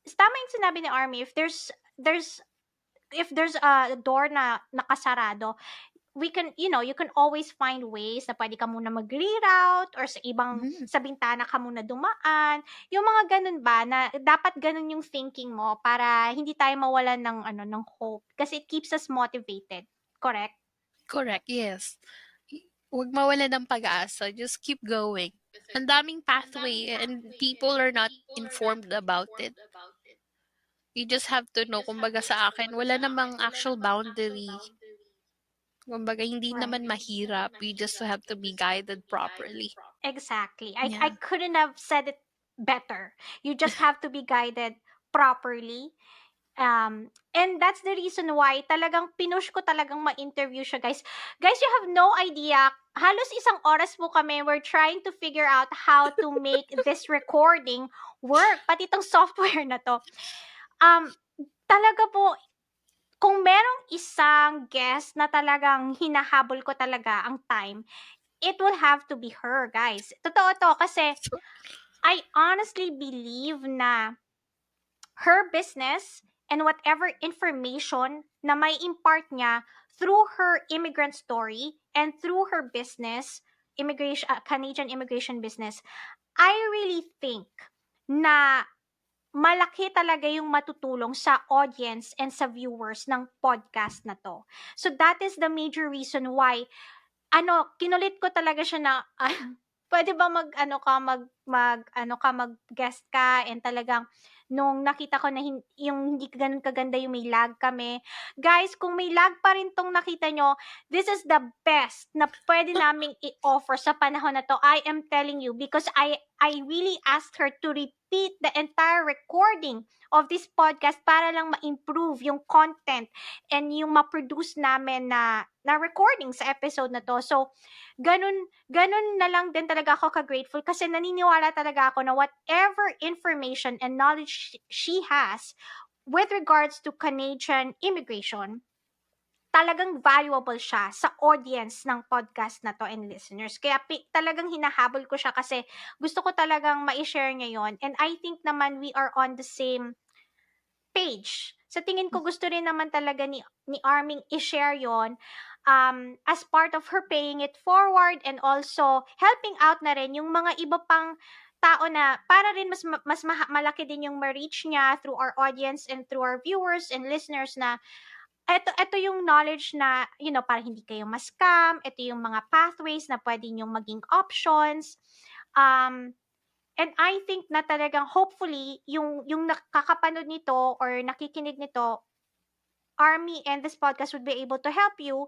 Speaker 1: tama yung sinabi ni Army, if there's a door na nakasarado, we can, you can always find ways na pwede ka muna mag-reroute or sa bintana ka muna dumaan. Yung mga ganun ba na dapat ganun yung thinking mo para hindi tayo mawalan ng hope kasi it keeps us motivated. Correct?
Speaker 2: Correct, yes. Huwag mawala ng pag-asa. Just keep going. Ang daming pathway and people are not informed about it. You just have to know. Kumbaga sa akin, wala namang actual boundary. Kumbaga, hindi
Speaker 1: Right.
Speaker 2: naman mahirap. You just have to be guided properly.
Speaker 1: Exactly. I
Speaker 2: Yeah.
Speaker 1: couldn't have said it better. You just have to be guided properly. And that's the reason why talagang pinush ko talagang ma-interview siya, guys. Guys, you have no idea. Halos isang oras po kami. We're trying to figure out how to make this recording work. Pati itong software na to. Talaga po, kung merong isang guest na talagang hinahabol ko talaga ang time, it will have to be her, guys. Totoo to kasi I honestly believe na her business and whatever information na may impart niya through her immigrant story and through her business, Canadian immigration business, I really think na malaki talaga yung matutulong sa audience and sa viewers ng podcast na to. So that is the major reason why kinulit ko talaga siya na pwede ba mag-guest ka and talagang nung nakita ko na yung hindi ganun kaganda yung may lag kami. Guys, kung may lag pa rin tong nakita nyo, this is the best na pwede naming i-offer sa panahon na to. I am telling you because I really asked her to repeat the entire recording of this podcast para lang ma-improve yung content and yung ma-produce namin na recording sa episode na to. So, ganun na lang din talaga ako ka-grateful kasi naniniwala talaga ako na whatever information and knowledge she has with regards to Canadian immigration, talagang valuable siya sa audience ng podcast na to and listeners. Kaya talagang hinahabol ko siya kasi gusto ko talagang ma-share niya yon. And I think naman we are on the same page. Sa tingin ko gusto rin naman talaga ni Arming i-share yon as part of her paying it forward and also helping out na rin yung mga iba pang tao na para rin malaki din yung ma-reach niya through our audience and through our viewers and listeners na eto yung knowledge na, para hindi kayo ma-scam, eto yung mga pathways na pwede yung maging options. And I think na talagang hopefully yung nakakapanood nito or nakikinig nito, Army and this podcast would be able to help you,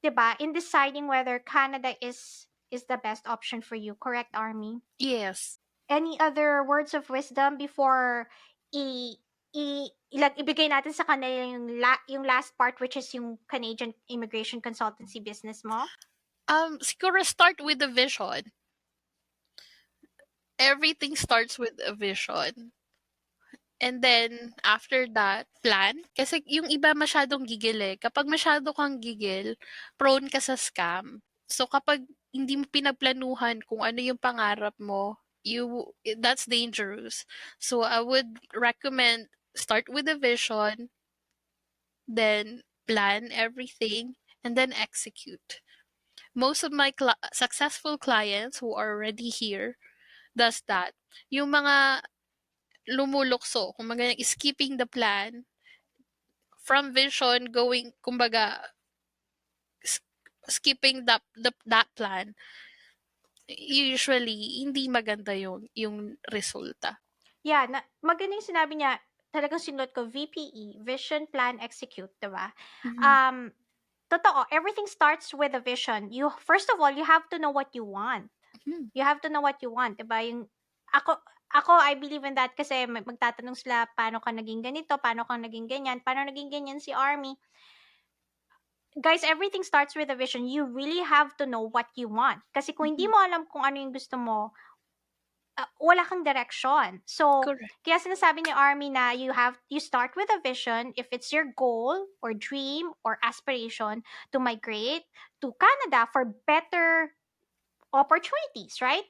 Speaker 1: 'di ba, in deciding whether Canada is the best option for you. Correct, Army?
Speaker 2: Yes.
Speaker 1: Any other words of wisdom before ibigay natin sa kanila yung last part, which is yung Canadian immigration consultancy business mo?
Speaker 2: Siguro start with the vision. Everything starts with a vision. And then, after that, plan. Kasi yung iba masyadong gigil eh. Kapag masyado kang gigil, prone ka sa scam. So, kapag hindi mo pinagplanuhan kung ano yung pangarap mo, that's dangerous. So, I would recommend start with a vision, then plan everything, and then execute. Most of my successful clients who are already here does that. Yung mga lumulukso, kumbaga skipping the plan, from vision going, kumbaga, skipping that plan, usually, hindi maganda yung resulta.
Speaker 1: Yeah, maganda yung sinabi niya, talagang sinulat ko, VPE, Vision, Plan, Execute, diba?
Speaker 2: Mhm.
Speaker 1: Totoo, everything starts with a vision. First of all, you have to know what you want.
Speaker 2: Mhm.
Speaker 1: You have to know what you want, diba? Ako, I believe in that kasi magtatanong sila, paano ka naging ganito, paano ka naging ganyan, paano naging ganyan si Army. Guys, everything starts with a vision. You really have to know what you want. Kasi kung hindi mo alam kung ano yung gusto mo, wala kang direction. So,
Speaker 2: Correct.
Speaker 1: kaya sinasabi ni Army na you start with a vision if it's your goal or dream or aspiration to migrate to Canada for better opportunities, right?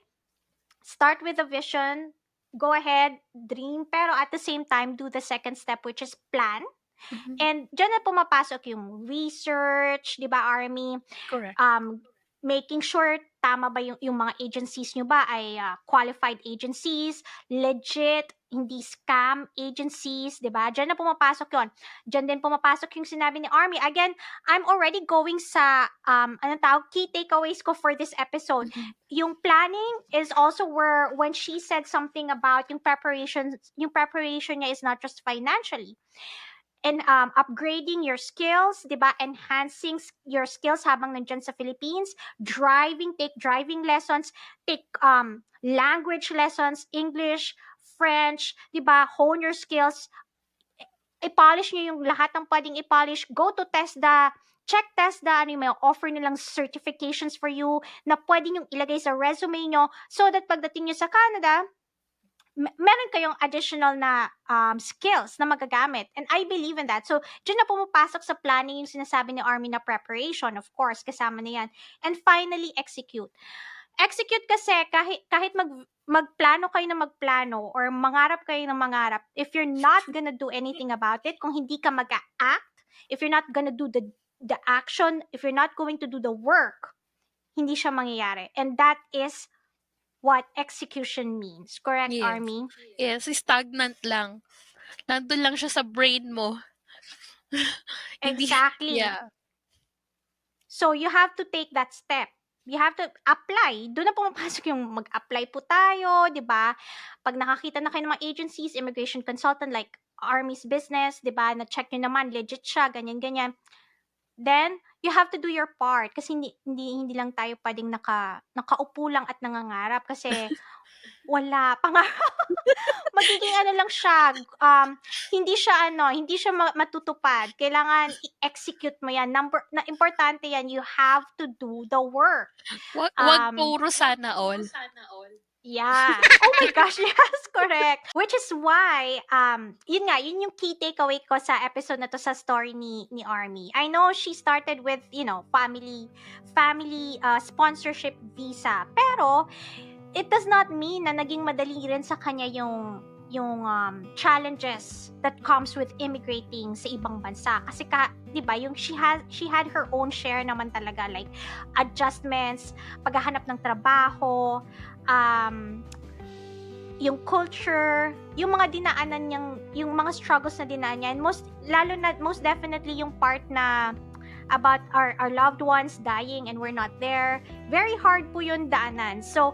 Speaker 1: Start with a vision, go ahead, dream, pero at the same time, do the second step, which is plan.
Speaker 2: Mhm.
Speaker 1: And dyan na pumapasok yung research, di ba, Army?
Speaker 2: Correct.
Speaker 1: Making sure tama ba yung mga agencies nyo ba ay qualified agencies, legit, hindi scam agencies, di ba? Diyan na pumapasok yon. Diyan din pumapasok yung sinabi ni Army. Again, I'm already going sa, key takeaways ko for this episode.
Speaker 2: Mhm.
Speaker 1: Yung planning is also where, when she said something about yung preparation niya is not just financially, and upgrading your skills, 'di ba? Enhancing your skills habang nandiyan sa Philippines, take driving lessons, take language lessons, English, French, 'di ba? Hone your skills. I-polish niyo yung lahat ng pwedeng i-polish. Go to check TESDA, may offer nilang certifications for you na pwede niyong ilagay sa resume niyo so that pagdating niyo sa Canada, meron kayong additional na skills na magagamit. And I believe in that. So, dyan na pumapasok sa planning yung sinasabi ni Army na preparation, of course, kasama na yan. And finally, execute. Execute kasi kahit magplano kayo na magplano or mangarap kayo na mangarap, if you're not gonna do anything about it, kung hindi ka mag-act, if you're not gonna do the action, if you're not going to do the work, hindi siya mangyayari. And that is what execution means. Correct,
Speaker 2: Yes.
Speaker 1: Army?
Speaker 2: Yes, stagnant lang. Nandun lang siya sa brain mo.
Speaker 1: Exactly.
Speaker 2: Yeah.
Speaker 1: So, you have to take that step. You have to apply. Doon na pumapasok yung mag-apply po tayo, di ba? Pag nakakita na kayo ng mga agencies, immigration consultant like Army's business, di ba? Na-check nyo naman, legit siya, ganyan-ganyan. Then, you have to do your part. Kasi hindi lang tayo pwedeng nakaupo lang at nangangarap. Kasi wala. Magiging lang siya, hindi siya matutupad. Kailangan i-execute mo yan. Importante yan, you have to do the work.
Speaker 2: Wag puro sana all.
Speaker 1: Yeah. Oh my gosh, yes, correct. Which is why, yun yung key takeaway ko sa episode na to sa story ni Army. I know she started with, family sponsorship visa. Pero, it does not mean na naging madali rin sa kanya yung challenges that comes with immigrating sa ibang bansa. Kasi 'di ba, yung she had her own share naman talaga, like yung culture, yung mga dinaanan niyang, yung mga struggles na dinaan niya, and most definitely yung part na about our loved ones dying and we're not there. Very hard po yun daanan. So,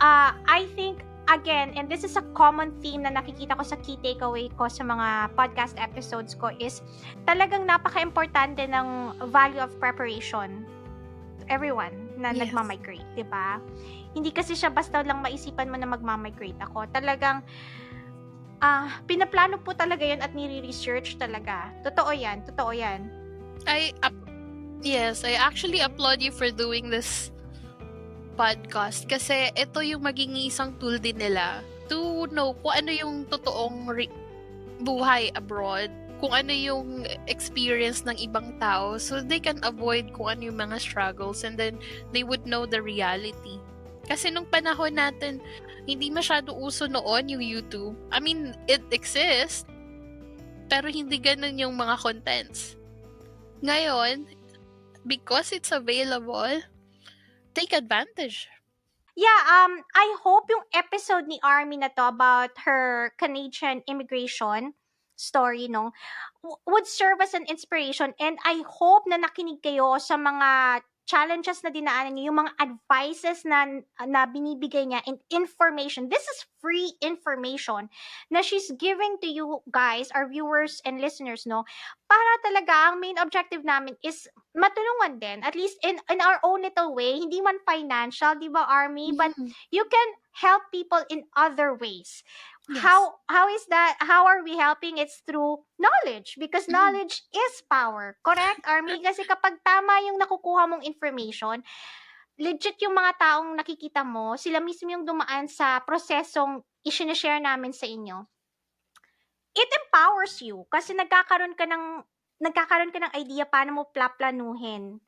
Speaker 1: I think, again, and this is a common theme na nakikita ko sa key takeaway ko sa mga podcast episodes ko, is talagang napaka-importante ng value of preparation to everyone na
Speaker 2: Yes.
Speaker 1: nagmamigrate, di ba? Hindi kasi siya basta lang maisipan mo na magmamigrate ako. Talagang, pinaplano po talaga yun at nire-research talaga. Totoo yan.
Speaker 2: Yes, I actually applaud you for doing this podcast kasi ito yung magiging isang tool din nila to know kung ano yung totoong buhay abroad, kung ano yung experience ng ibang tao, so they can avoid kung ano yung mga struggles, and then they would know the reality. Kasi nung panahon natin, hindi masyado uso noon yung YouTube. I mean, it exists, pero hindi ganun yung mga contents. Ngayon, because it's available, take advantage.
Speaker 1: Yeah, I hope yung episode ni Armie na to about her Canadian immigration story, no, would serve as an inspiration, and I hope na nakinig kayo sa mga challenges na dinaanan niyo, yung mga advices na binibigay niya, and information. This is free information na she's giving to you guys, our viewers and listeners, no, para talaga ang main objective namin is matulungan din, at least in our own little way, hindi man financial, di ba, Army, but you can help people in other ways.
Speaker 2: Yes.
Speaker 1: How is that? How are we helping? It's through knowledge, because knowledge is power. Correct, Army? Kasi kapag tama yung nakukuha mong information, legit yung mga taong nakikita mo, sila mismo yung dumaan sa prosesong i-share namin sa inyo. It empowers you kasi nagkakaroon ka ng idea paano mo plaplanuhin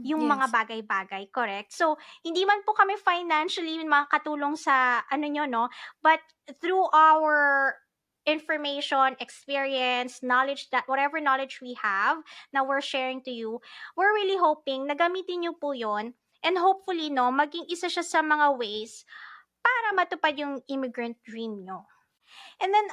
Speaker 1: yung
Speaker 2: Yes.
Speaker 1: mga bagay-bagay, correct? So, hindi man po kami financially makakatulong sa nyo, no? But through our information, experience, knowledge, that whatever knowledge we have na we're sharing to you, we're really hoping na gamitin nyo po yon, and hopefully, no, maging isa siya sa mga ways para matupad yung immigrant dream nyo. And then,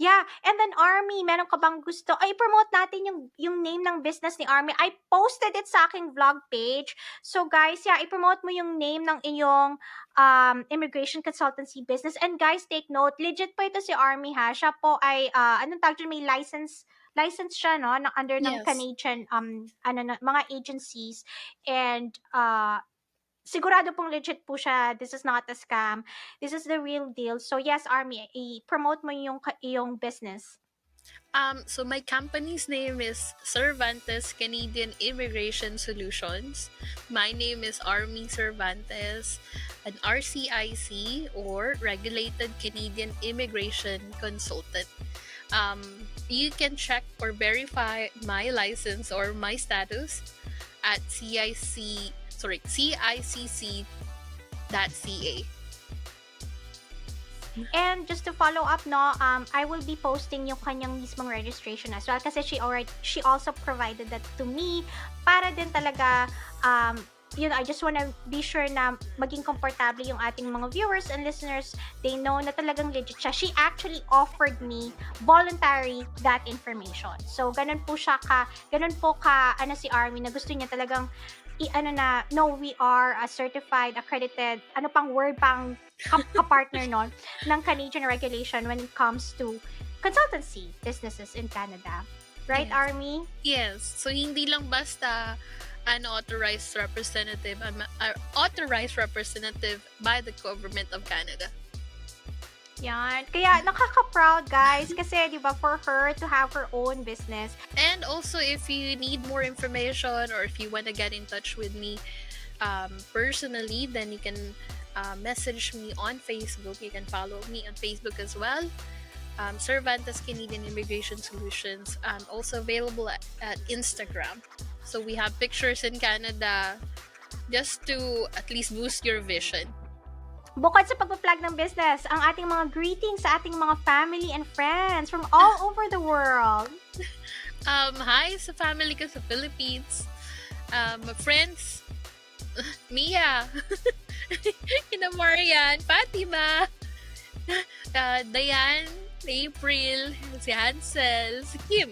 Speaker 1: yeah, and then Army, meron ka bang gusto? Ay, promote natin yung name ng business ni Army. I posted it sa aking vlog page. So guys, yeah, i-promote mo yung name ng inyong immigration consultancy business. And guys, take note, legit po ito si Army, ha? Siya po ay, anong tawag dyan, may license siya, no, under ng
Speaker 2: Yes.
Speaker 1: Canadian mga agencies, and sigurado pong legit po siya. This is not a scam. This is the real deal. So yes, Army, i-promote mo yung business.
Speaker 2: So my company's name is Cervantes Canadian Immigration Solutions. My name is Armie Cervantes, an RCIC or Regulated Canadian Immigration Consultant. You can check or verify my license or my status at CICC.ca.
Speaker 1: And just to follow up, no, I will be posting yung kanyang mismong registration as well, kasi she also provided that to me para din talaga I just wanna be sure na maging komportable yung ating mga viewers and listeners. They know na talagang legit siya. She actually offered me voluntary that information. So ganun po si Army, na gusto niya talagang no, we are a certified, accredited, ka-partner nun, ng Canadian regulation when it comes to consultancy businesses in Canada. Right,
Speaker 2: Yes.
Speaker 1: Army?
Speaker 2: Yes. So hindi lang basta unauthorized representative, authorized representative by the government of Canada.
Speaker 1: Yan. Kaya nakaka-proud, guys, kasi 'di ba, for her to have her own business.
Speaker 2: And also, if you need more information or if you want to get in touch with me personally, then you can message me on Facebook. You can follow me on Facebook as well. Cervantes Canadian Immigration Solutions. Also available at Instagram. So we have pictures in Canada just to at least boost your vision.
Speaker 1: Bukod sa pagpa-plug ng business, ang ating mga greetings sa ating mga family and friends from all over the world.
Speaker 2: Hi sa family ko sa Philippines. Friends, Mia, Marian, Fatima, Diane, April, si Hansel, si Kim.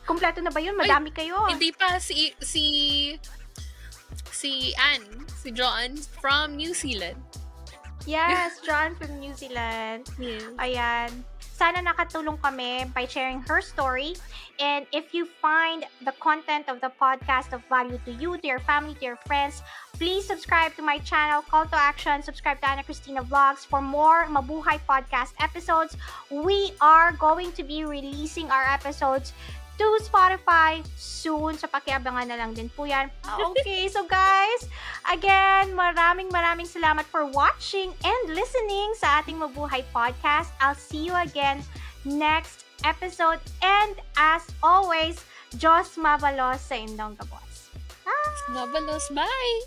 Speaker 1: Kumpleto na ba yun? Madami kayo.
Speaker 2: Hindi pa si Anne, si John from New Zealand.
Speaker 1: Yes, John from New Zealand.
Speaker 2: Yes.
Speaker 1: Ayan. Sana nakatulong kami by sharing her story. And if you find the content of the podcast of value to you, to your family, to your friends, please subscribe to my channel. Call to action, subscribe to Ana Cristina Vlogs for more Mabuhay Podcast episodes. We are going to be releasing our episodes to Spotify soon. So, pakiabangan na lang din po yan. Okay, so guys, again, maraming salamat for watching and listening sa ating Mabuhay Podcast. I'll see you again next episode. And as always, Dios Mabalos, saindong gabos.
Speaker 2: Mabalos, bye!